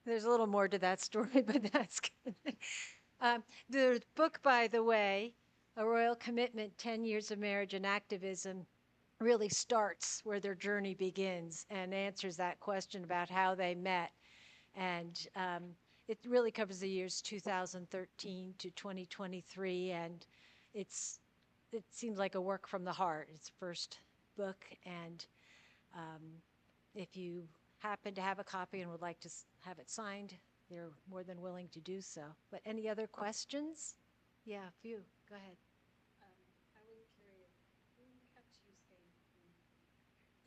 There's a little more to that story, but that's good. The book, by the way, A Royal Commitment 10 Years of Marriage and Activism, really starts where their journey begins and answers that question about how they met. And it really covers the years 2013 to 2023. And it seems like a work from the heart. It's the first book. And if you happen to have a copy and would like to have it signed, they're more than willing to do so. But any other questions? Yeah, a few. Go ahead.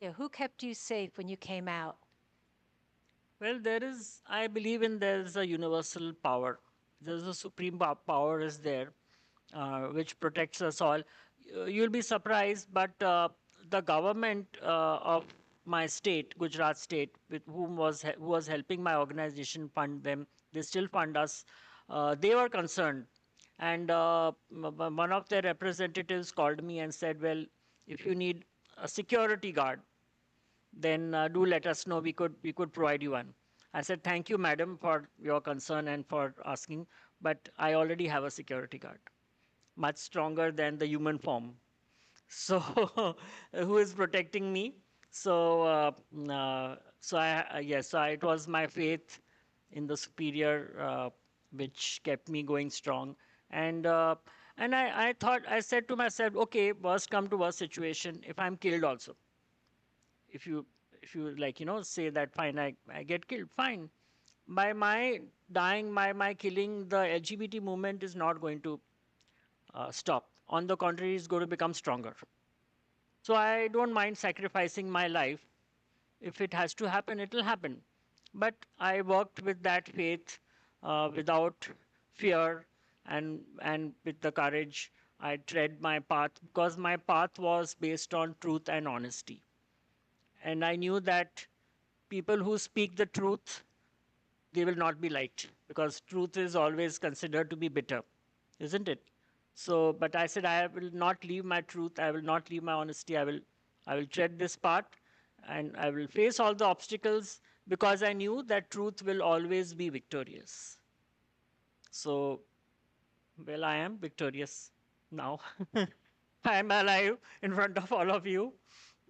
Yeah, who kept you safe when you came out?
Well, I believe there's a universal power. There's a supreme power is there, which protects us all. You'll be surprised, but the government of my state, Gujarat state, with who was helping my organization fund them, they still fund us. They were concerned, and one of their representatives called me and said, "Well, if you need a security guard, then do let us know. We could provide you one." I said, "Thank you, madam, for your concern and for asking, but I already have a security guard, much stronger than the human form. So, who is protecting me?" So, yes, so it was my faith in the superior which kept me going strong. And I thought, I said to myself, okay, worst come to worst situation, if I'm killed also, if you like, say that fine, I get killed, fine. By my dying, my killing, the LGBT movement is not going to stop. On the contrary, it's going to become stronger. So I don't mind sacrificing my life. If it has to happen, it will happen. But I worked with that faith, without fear, and with the courage. I tread my path because my path was based on truth and honesty. And I knew that people who speak the truth, they will not be liked, because truth is always considered to be bitter, isn't it? So, but I said, I will not leave my truth. I will not leave my honesty. I will tread this path, and I will face all the obstacles, because I knew that truth will always be victorious. So, well, I am victorious now. I am alive in front of all of you.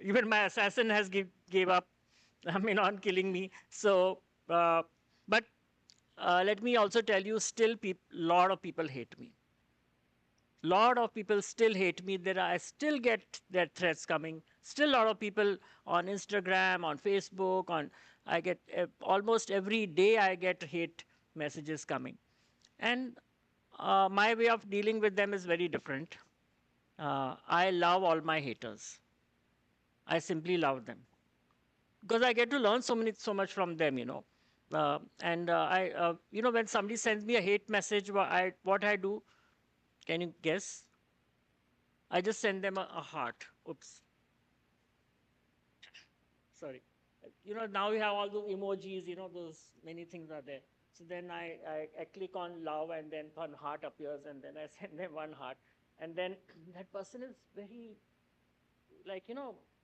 Even my assassin has gave up, on killing me. So, but let me also tell you, still, lot of people hate me. Lot of people still hate me. I still get their threats coming. Still, a lot of people on Instagram, on Facebook, I get almost every day I get hate messages coming, and my way of dealing with them is very different. I love all my haters. I simply love them, because I get to learn so much from them, and when somebody sends me a hate message, what I do, can you guess? I just send them a heart. Oops. Sorry. Now we have all those emojis, those many things are there. So then I click on love, and then one heart appears, and then I send them one heart. And then that person is very, like,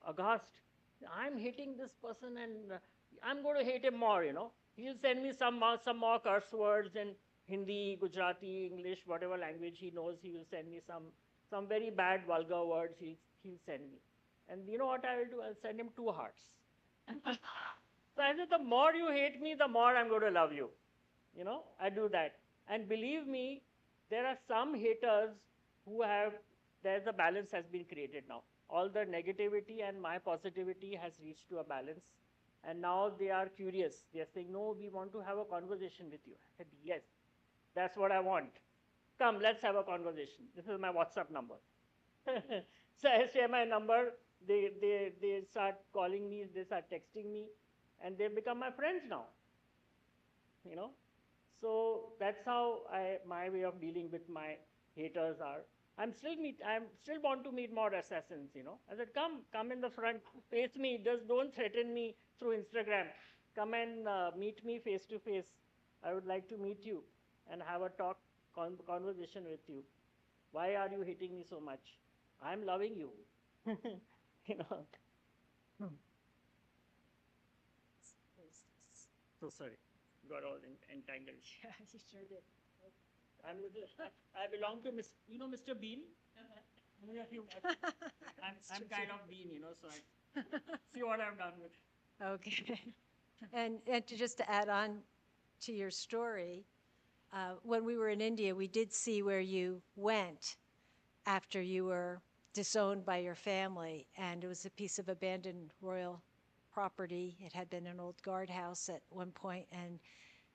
aghast. I'm hating this person, and I'm going to hate him more. He'll send me some more curse words in Hindi, Gujarati, English, whatever language he knows. He will send me some very bad, vulgar words. He'll send me. And you know what I will do? I'll send him two hearts. So I said, the more you hate me, the more I'm going to love you. I do that. And believe me, there are some haters who have, there's a balance has been created now. All the negativity and my positivity has reached to a balance. And now they are curious. They are saying, no, we want to have a conversation with you. I said, yes, that's what I want. Come, let's have a conversation. This is my WhatsApp number. So I share my number. They start calling me, they start texting me, and they become my friends now. You know, so that's how my way of dealing with my haters are. I'm still want to meet more assassins. I said, come in the front, face me. Just don't threaten me through Instagram. Come and meet me face to face. I would like to meet you and have a conversation with you. Why are you hating me so much? I'm loving you. you know. So sorry, got all entangled.
Yeah, you sure did.
I belong to Mr. Bean. Yeah, I'm kind of Bean, so I see what I've done with.
Okay. And to add on to your story, when we were in India, we did see where you went after you were disowned by your family, and it was a piece of abandoned royal property. It had been an old guardhouse at one point, and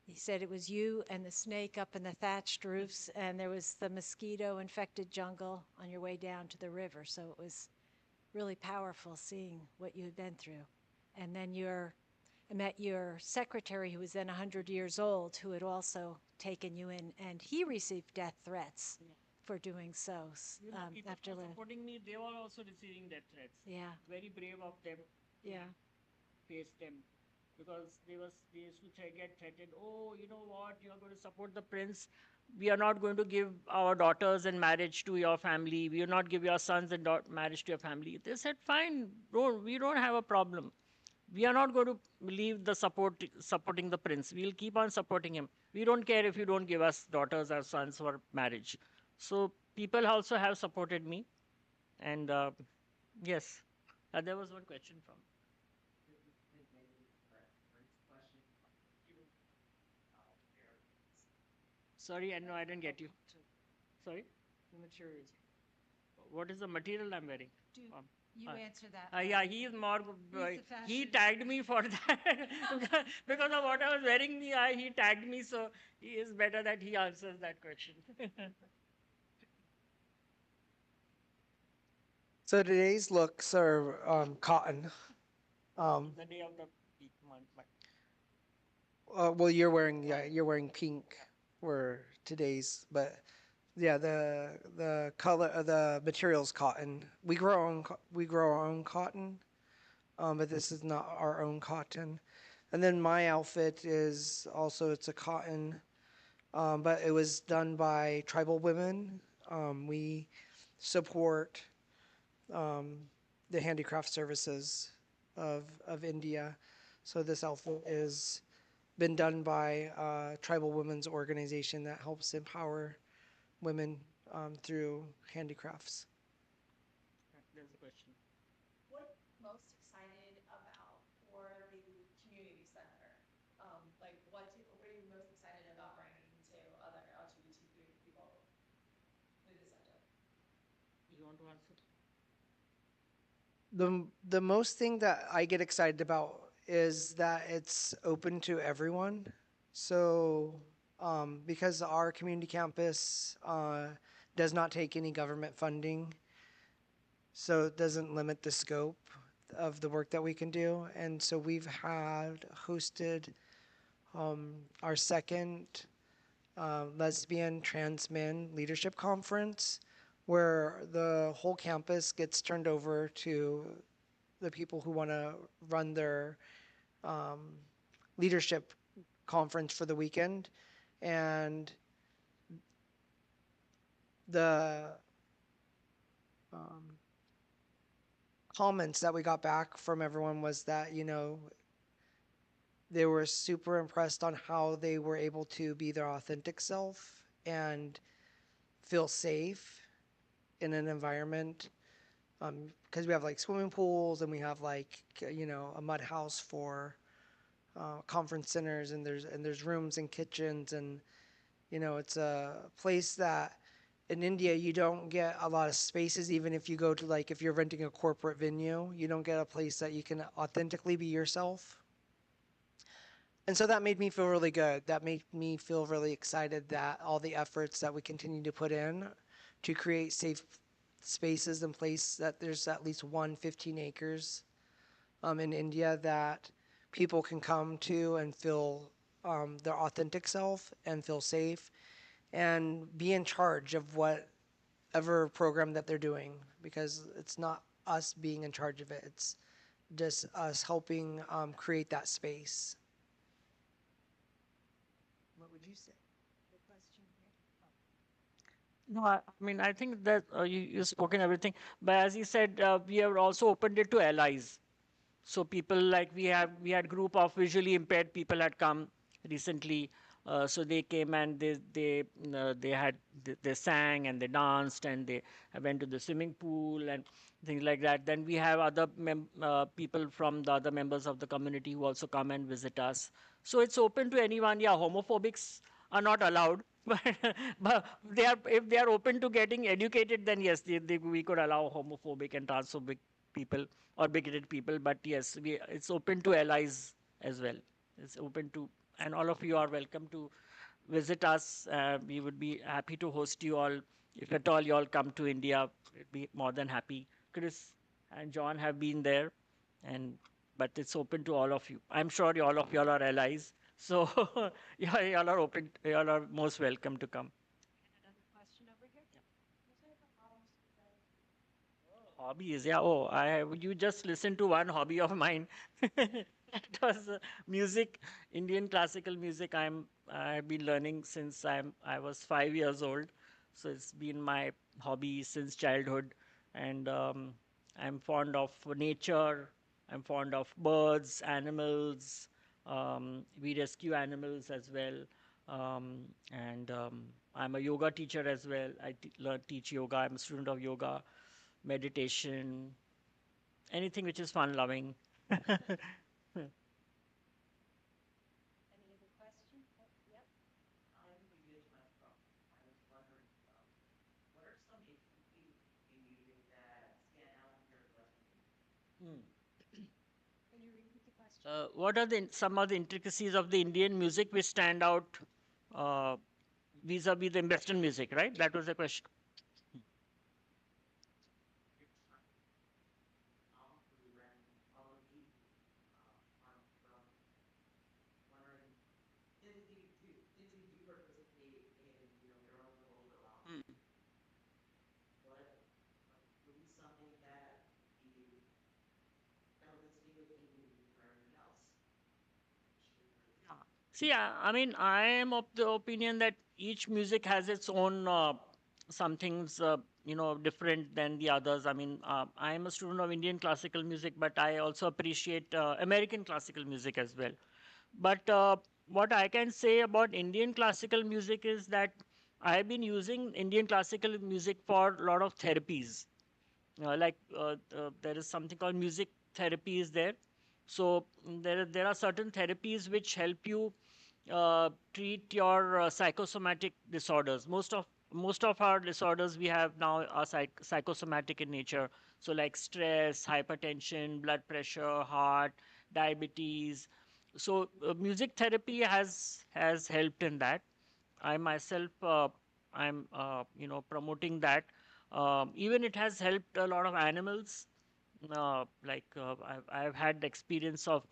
he said it was you and the snake up in the thatched roofs, and there was the mosquito-infected jungle on your way down to the river. So it was really powerful seeing what you had been through. And then I met your secretary, who was then 100 years old, who had also taken you in, and he received death threats for doing so.
People
After
were supporting me, they were also receiving death threats.
Yeah.
Very brave of them.
Yeah.
Face them, because they used to get threatened. Oh, you know what? You are going to support the prince. We are not going to give our daughters in marriage to your family. We will not give your sons in marriage to your family. They said, fine, we don't have a problem. We are not going to leave the supporting the prince. We will keep on supporting him. We don't care if you don't give us daughters or sons for marriage. So people also have supported me, and yes, there was one question from. Sorry, I know I didn't get you. Sorry?
The materials.
What is the material I'm wearing?
You answer that.
Yeah, he is more.
He's the
He
fashion-
tagged me for that because of what I was wearing. He tagged me, so he is better that he answers that question.
So today's looks are cotton.
The day of the peak month.
Well, you're wearing pink for today's, but yeah, the color of the material's cotton. We grow our own cotton, but this is not our own cotton. And then my outfit is also, it's a cotton, but it was done by tribal women. We support um, the handicraft services of India. So this outfit is been done by a tribal women's organization that helps empower women through handicrafts.
There's a question.
What most excited about for the community center? Like what are you most excited about bringing to other LGBTQ people through the center?
You want to answer?
The most thing that I get excited about is that it's open to everyone. So because our community campus does not take any government funding, so it doesn't limit the scope of the work that we can do. And so we've had hosted our second lesbian trans men leadership conference, where the whole campus gets turned over to the people who want to run their leadership conference for the weekend. And the comments that we got back from everyone was that, they were super impressed on how they were able to be their authentic self and feel safe in an environment, because we have like swimming pools and we have like a mud house for conference centers, and there's rooms and kitchens, and It's a place that in India you don't get a lot of spaces, even if you go to, like, if you're renting a corporate venue, you don't get a place that you can authentically be yourself. And so that made me feel really good. That made me feel really excited that all the efforts that we continue to put in to create safe spaces and place that there's at least 15 acres in India that people can come to and feel their authentic self and feel safe and be in charge of whatever program that they're doing, because it's not us being in charge of it. It's just us helping create that space. What would you say?
No, I mean, I think that you spoken everything, but as you said, we have also opened it to allies. So people like we had group of visually impaired people had come recently. So they came and they sang and they danced and they went to the swimming pool and things like that. Then we have other people from the other members of the community who also come and visit us. So it's open to anyone. Yeah, homophobics are not allowed, but they are, if they are open to getting educated, then yes, we could allow homophobic and transphobic people or bigoted people. But yes, it's open to allies as well. It's open to, and all of you are welcome to visit us. We would be happy to host you all. If at all you all come to India, we'd be more than happy. Chris and John have been there, and but it's open to all of you. I'm sure all of you all are allies. So yeah, y'all are open. Y'all are most welcome to come.
Another question over here.
Hobbies, yeah. Oh, you just listen to one hobby of mine. That was music, Indian classical music. I've been learning since I was 5 years old, so it's been my hobby since childhood, and I'm fond of nature. I'm fond of birds, animals. We rescue animals as well, and I'm a yoga teacher as well. Teach yoga. I'm a student of yoga, meditation, anything which is fun loving.
Any other question? Oh, yep. Can you repeat the question?
What are some of the intricacies of the Indian music which stand out uh, vis-a-vis the Western music, right? That was the question. See, I mean, I am of the opinion that each music has its own some things, different than the others. I mean, I am a student of Indian classical music, but I also appreciate American classical music as well. But what I can say about Indian classical music is that I've been using Indian classical music for a lot of therapies. There is something called music therapy is there. So there are certain therapies which help you treat your psychosomatic disorders. Most of our disorders we have now are psychosomatic in nature. So like stress, hypertension, blood pressure, heart, diabetes. So music therapy has helped in that. I myself, I'm promoting that. Even it has helped a lot of animals. I've had experience of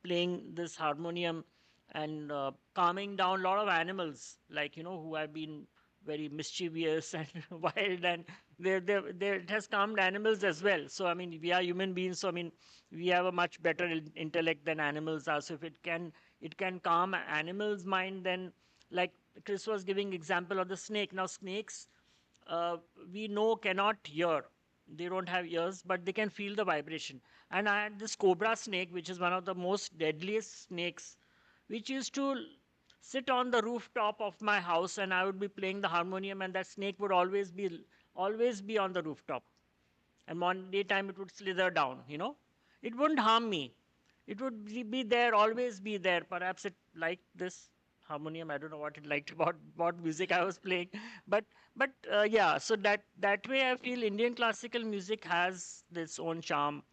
playing this harmonium and calming down a lot of animals, like who have been very mischievous and wild, and it has calmed animals as well. So I mean, we are human beings, so I mean, we have a much better intellect than animals are. So if it can calm animals' mind, then like Chris was giving example of the snake. Now snakes, uh, we know cannot hear. They don't have ears, but they can feel the vibration. And I had this cobra snake, which is one of the most deadliest snakes, which used to sit on the rooftop of my house, and I would be playing the harmonium, and that snake would always be on the rooftop. And one daytime it would slither down. It wouldn't harm me. It would be there, always be there. Perhaps it liked this. harmonium. I don't know what it liked about what music I was playing, but yeah. So that way, I feel Indian classical music has its own charm.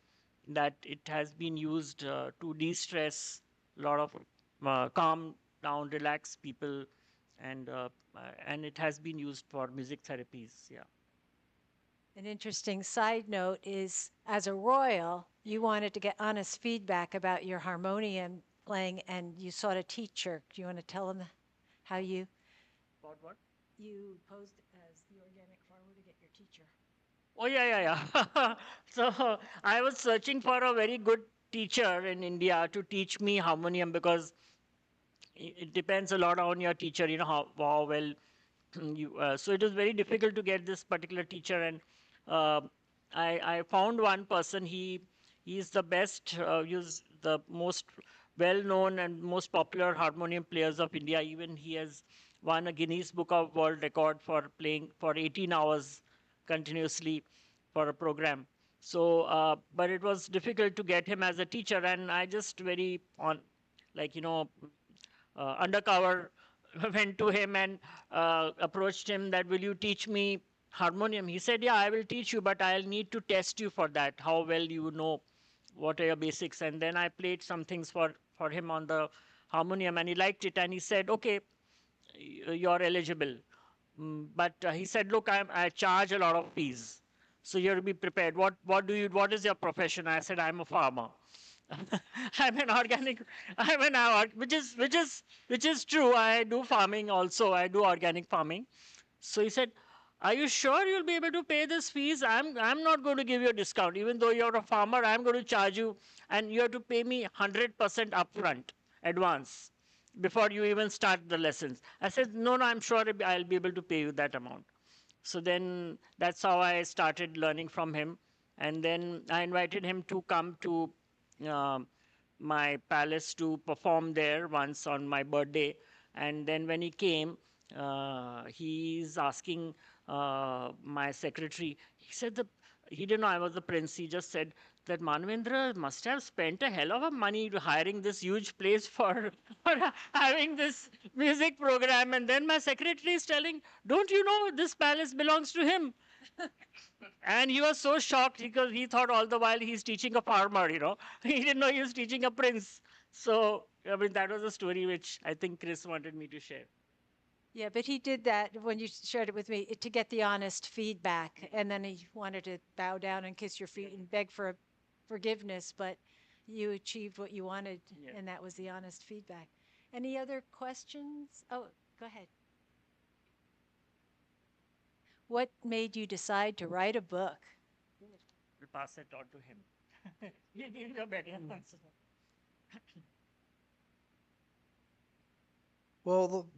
That it has been used to de-stress a lot of calm down, relax people, and it has been used for music therapies. Yeah.
An interesting side note is as a royal, you wanted to get honest feedback about your harmonium playing and you sought a teacher. Do you want to tell them how
About what?
you posed as the organic farmer to get your teacher?
Oh yeah, yeah. So I was searching for a very good teacher in India to teach me harmonium because it depends a lot on your teacher. You know how well you. So it was very difficult to get this particular teacher, and uh, I found one person. He's the best. He's the most well-known and most popular harmonium players of India. Even he has won a Guinness Book of World Record for playing for 18 hours continuously for a program. So, but it was difficult to get him as a teacher, and I just very on, like undercover went to him and approached him that will you teach me harmonium. He said, yeah, I will teach you, but I'll need to test you for that, how well you know what are your basics. And then I played some things for him on the harmonium, and he liked it, and he said, okay, you're eligible. But he said, look, I charge a lot of fees, so you have to be prepared. What is your profession? I said, I'm a farmer. I'm an organic. Which is true. I do farming also. I do organic farming. So he said, "Are you sure you'll be able to pay this fees? I'm not going to give you a discount. Even though you're a farmer, I'm going to charge you, and you have to pay me 100% upfront, advance, before you even start the lessons." I said, "No, no, I'm sure I'll be able to pay you that amount." So then that's how I started learning from him. And then I invited him to come to um my palace to perform there once on my birthday. And then when he came, he's asking my secretary, he said, he didn't know I was the prince. He just said that Manvendra must have spent a hell of a money to hiring this huge place for having this music program. And then my secretary is telling, don't you know this palace belongs to him? And he was so shocked because he thought all the while he's teaching a farmer. He didn't know he was teaching a prince. So, I mean, that was a story which I think Chris wanted me to share.
Yeah, but he did that when you shared it with me to get the honest feedback. And then he wanted to bow down and kiss your feet and beg for forgiveness, but you achieved what you wanted,
Yeah.
and that was the honest feedback. Any other questions? Oh, go ahead. What made you decide to write a book?
We'll pass it on to him. He'll give you a better answer.
Well,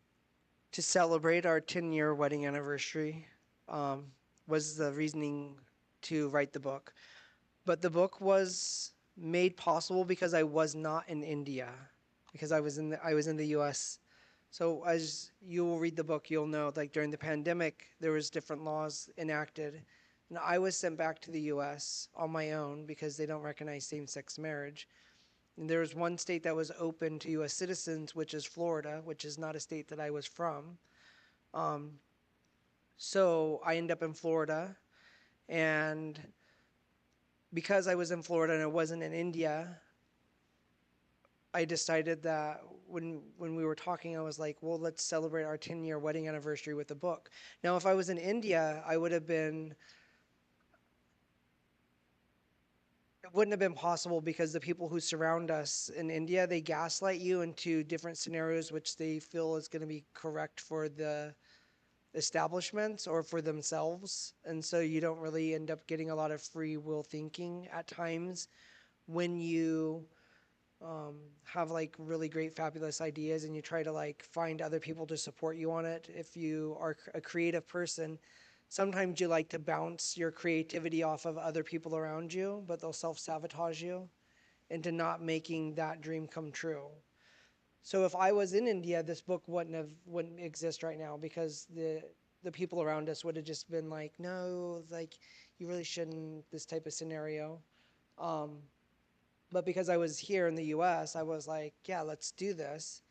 to celebrate our 10-year wedding anniversary um, was the reasoning to write the book. But the book was made possible because I was not in India, because I was in the U.S. So as you will read the book, you'll know like during the pandemic there was different laws enacted, and I was sent back to the U.S. on my own because they don't recognize same-sex marriage. And there was one state that was open to U.S. citizens, which is Florida, which is not a state that I was from. Um, so I ended up in Florida, and because I was in Florida and I wasn't in India, I decided that when we were talking, I was like, well, let's celebrate our 10-year wedding anniversary with a book. Now, if I was in India, it wouldn't have been possible because the people who surround us in India, they gaslight you into different scenarios which they feel is going to be correct for the establishments or for themselves. And so you don't really end up getting a lot of free will thinking at times when you have like really great, fabulous ideas and you try to like find other people to support you on it. If you are a creative person, sometimes you like to bounce your creativity off of other people around you, but they'll self-sabotage you into not making that dream come true. So if I was in India, this book wouldn't exist right now because the people around us would have just been like, no, like you really shouldn't, this type of scenario. Um, but because I was here in the US, I was like, yeah, let's do this.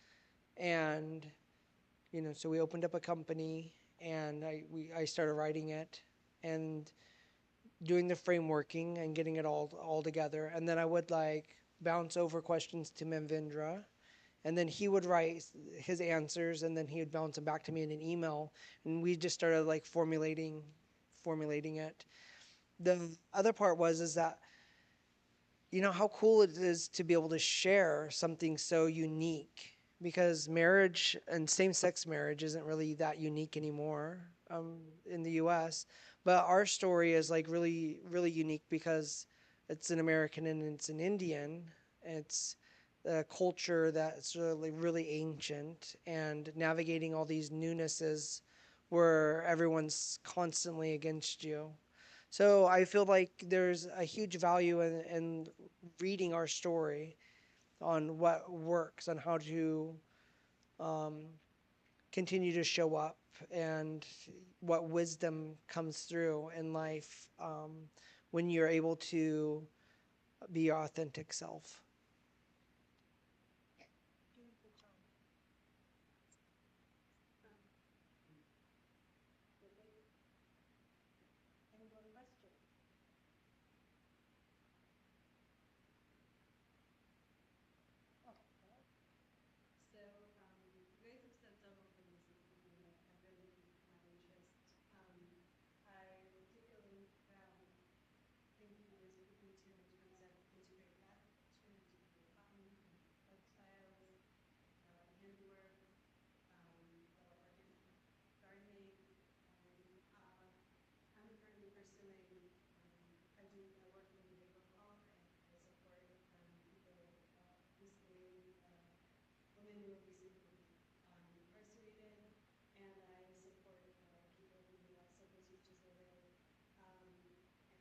And so we opened up a company, and I started writing it and doing the frameworking and getting it all together. And then I would like bounce over questions to Manvendra, and then he would write his answers, and then he would bounce them back to me in an email, and we just started like formulating it. The other part was is that how cool it is to be able to share something so unique, because marriage and same-sex marriage isn't really that unique anymore in the US. But our story is like really, really unique because it's an American and it's an Indian. It's a culture that's really, really ancient, and navigating all these newnesses where everyone's constantly against you. So I feel like there's a huge value in reading our story on what works, on how to um, continue to show up, and what wisdom comes through in life when you're able to be your authentic self.
So, you guys have said several things, and have really piqued my interest. I particularly think you were speaking to in terms of integrate that culture, integrate cotton, textiles, handwork, or organic gardening, and I'm currently pursuing. I work in behavioral health, and I support people recently. Women who have recently incarcerated, and I support people who have substance use disorder and other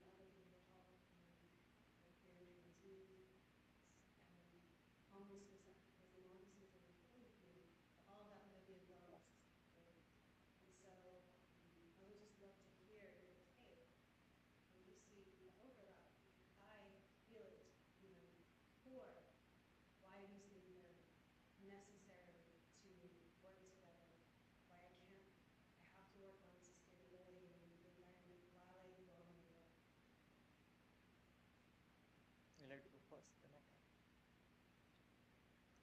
behavioral health, like barrier transmute, um, homelessness, alcoholism, all these things are important to me. But all of that live in wellness is important. And so I would just love to hear if, hey, when you see the overlap, if I feel it, core, why these things are necessary to work together, why I have to work on sustainability and the environment while I do all my work.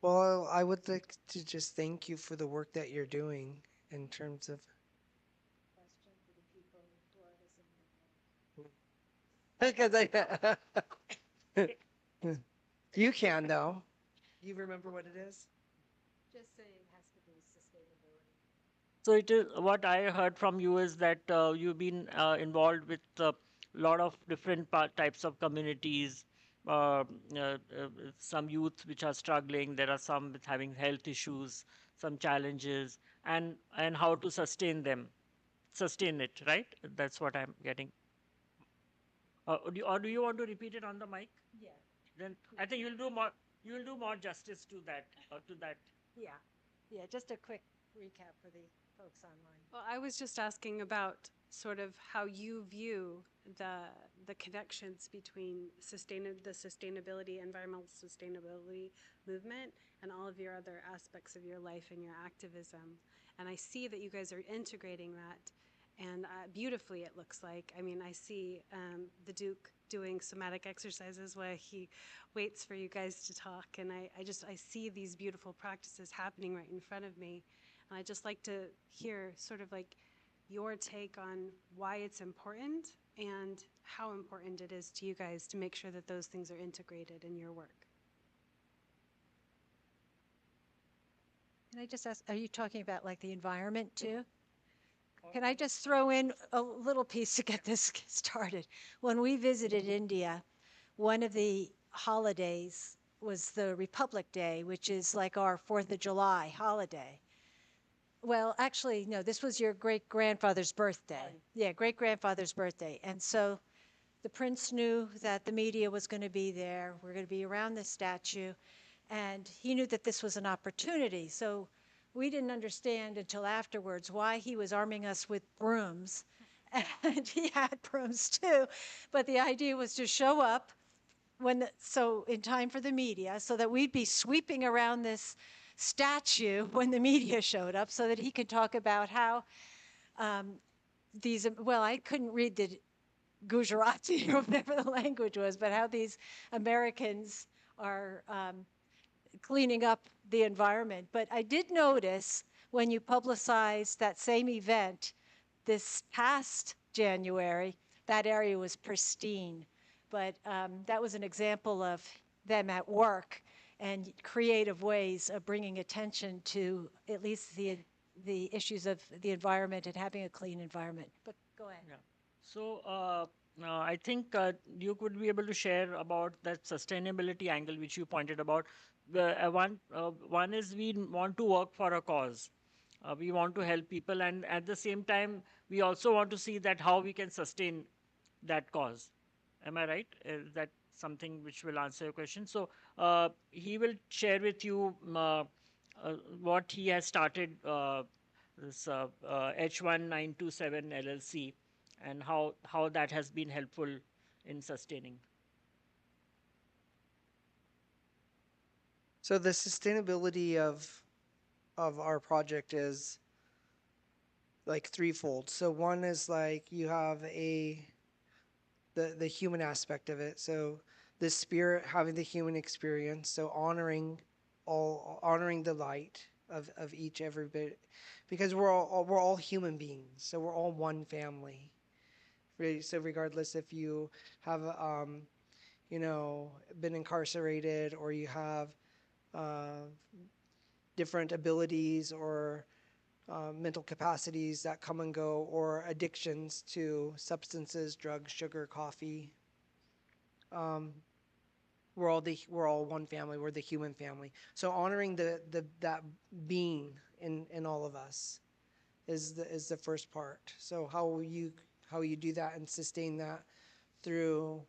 Well, I would like to just thank you for the work that you're doing in terms of.
Question for the people who are listening
Because you can though. You remember what it is?
Just saying has to be sustainability.
So it is what I heard from you is that you've been involved with a lot of different types of communities. Uh, uh, uh, some youth which are struggling. There are some with having health issues, some challenges, and how to sustain it. Right? That's what I'm getting. Or do you want to repeat it on the mic?
Yeah.
Then I think you'll do more. You'll do more justice to that. To that.
Yeah. Yeah. Just a quick recap for the folks online.
Well, I was just asking about sort of how you view the connections between the sustainability, environmental sustainability movement, and all of your other aspects of your life and your activism. And I see that you guys are integrating that, and beautifully it looks like. I mean, I see the Duke doing somatic exercises while he waits for you guys to talk, and I see these beautiful practices happening right in front of me. And I'd just like to hear sort of like your take on why it's important and how important it is to you guys to make sure that those things are integrated in your work.
Can I just ask, are you talking about like the environment too? Can I just throw in a little piece to get this started? When we visited India, one of the holidays was the Republic Day, which is like our 4th of July holiday. Well, actually, no, this was your great-grandfather's birthday. Yeah, great-grandfather's birthday. And so the prince knew that the media was going to be there. We're going to be around the statue. And he knew that this was an opportunity. So we didn't understand until afterwards why he was arming us with brooms. And he had brooms too. But the idea was to show up so in time for the media, so that we'd be sweeping around this statue when the media showed up so that he could talk about how these, well, I couldn't read the Gujarati or whatever the language was, but how these Americans are cleaning up the environment. But I did notice when you publicized that same event this past January, that area was pristine. But that was an example of them at work and creative ways of bringing attention to at least the issues of the environment and having a clean environment. But go ahead.
Yeah. So I think you could be able to share about that sustainability angle which you pointed about. One is we want to work for a cause. We want to help people, and at the same time, we also want to see that how we can sustain that cause. Am I right? Is that something which will answer your question? So he will share with you what he has started. This H1927 LLC, and how that has been helpful in sustaining.
So the sustainability of our project is like threefold. So one is like you have the human aspect of it. So the spirit having the human experience. So honoring the light of each every bit, because we're all human beings. So we're all one family. Right? So regardless if you have been incarcerated or you have different abilities or mental capacities that come and go, or addictions to substances, drugs, sugar, coffee. We're all one family. We're the human family. So honoring that being in all of us is the first part. So how you do that and sustain that through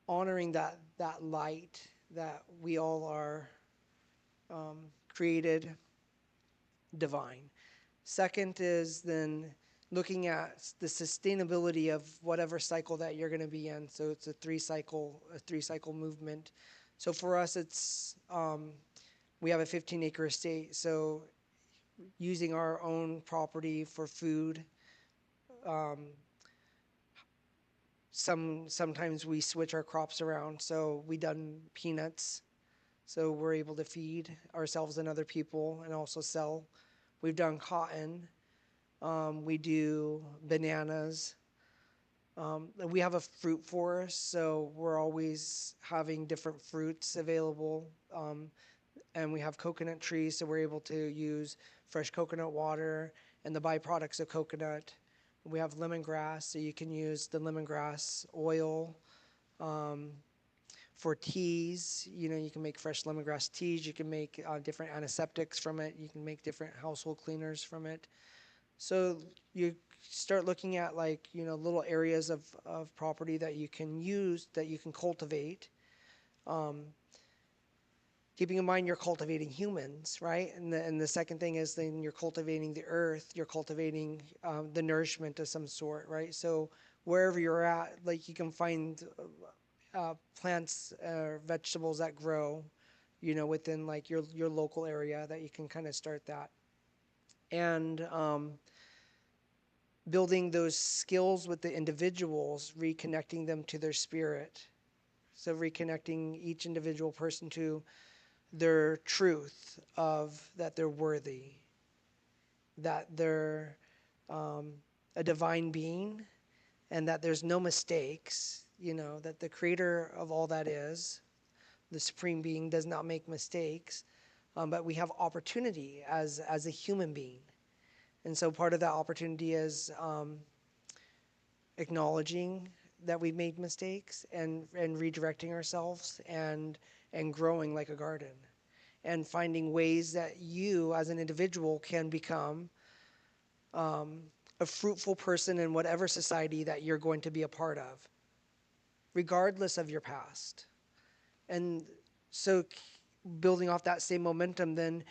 honoring that light that we all are created divine. Second is then looking at the sustainability of whatever cycle that you're going to be in. So it's a three cycle movement. So for us, it's we have a 15-acre estate. So using our own property for food. Sometimes we switch our crops around. So we done peanuts. So we're able to feed ourselves and other people and also sell. We've done cotton. We do bananas. We have a fruit forest, so we're always having different fruits available. And we have coconut trees, so we're able to use fresh coconut water and the byproducts of coconut. We have lemongrass, so you can use the lemongrass oil. For teas, you can make fresh lemongrass teas. You can make different antiseptics from it. You can make different household cleaners from it. So you start looking at little areas of property that you can use, that you can cultivate. Keeping in mind you're cultivating humans, right? And the second thing is then you're cultivating the earth. You're cultivating the nourishment of some sort, right? So wherever you're at, you can find plants or vegetables that grow, within your local area, that you can kind of start that. And building those skills with the individuals, reconnecting them to their spirit. So reconnecting each individual person to their truth of that they're worthy, that they're a divine being, and that there's no mistakes, that the creator of all that is, the supreme being, does not make mistakes, but we have opportunity as a human being. And so part of that opportunity is acknowledging that we've made mistakes and redirecting ourselves and growing like a garden, and finding ways that you as an individual can become a fruitful person in whatever society that you're going to be a part of, regardless of your past. And so building off that same momentum, then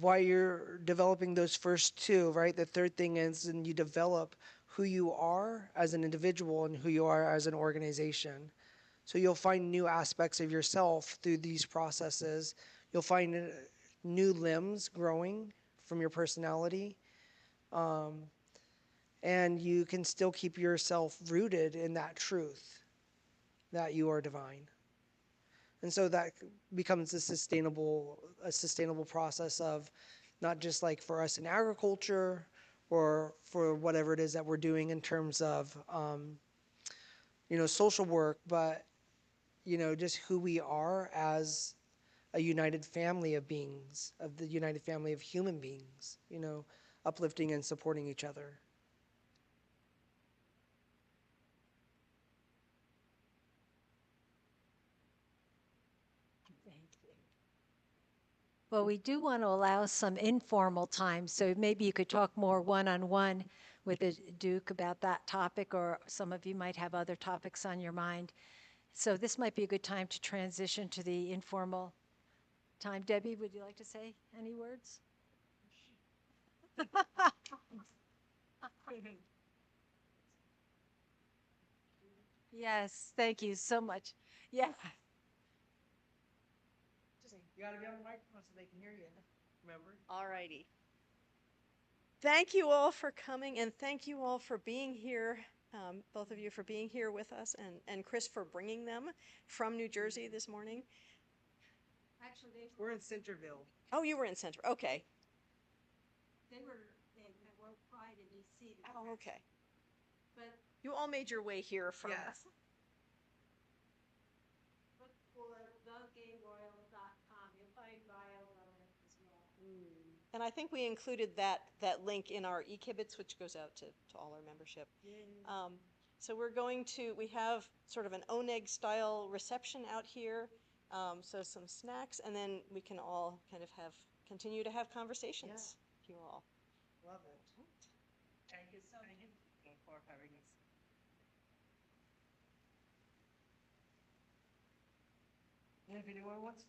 while you're developing those first two, right, the third thing is then you develop who you are as an individual and who you are as an organization. So you'll find new aspects of yourself through these processes. You'll find new limbs growing from your personality. And you can still keep yourself rooted in that truth that you are divine. And so that becomes a sustainable process of not just like for us in agriculture or for whatever it is that we're doing in terms of, social work, but, just who we are as a united family of beings, of the united family of human beings, uplifting and supporting each other.
Well, we do want to allow some informal time, so maybe you could talk more one-on-one with the Duke about that topic, or some of you might have other topics on your mind. So this might be a good time to transition to the informal time. Debbie, would you like to say any words? Yes, thank you so much. Yeah.
You gotta be on the microphone so they can hear you. Remember?
All righty. Thank you all for coming, and thank you all for being here, both of you for being here with us, and Chris for bringing them from New Jersey this morning.
Actually,
We're in Centerville.
Oh, you were in Center. Okay.
they were at WorldPride in DC.
Oh, okay.
But
You all made your way here from.
Yes.
look for thegayroyal.com. You'll find bios on it as well.
And I think we included that link in our e-kibitz, which goes out to all our membership. So we have sort of an oneg style reception out here. So some snacks, and then we can all kind of continue to have conversations. You all.
Love it.
Thank you so much for having us.
And if anyone wants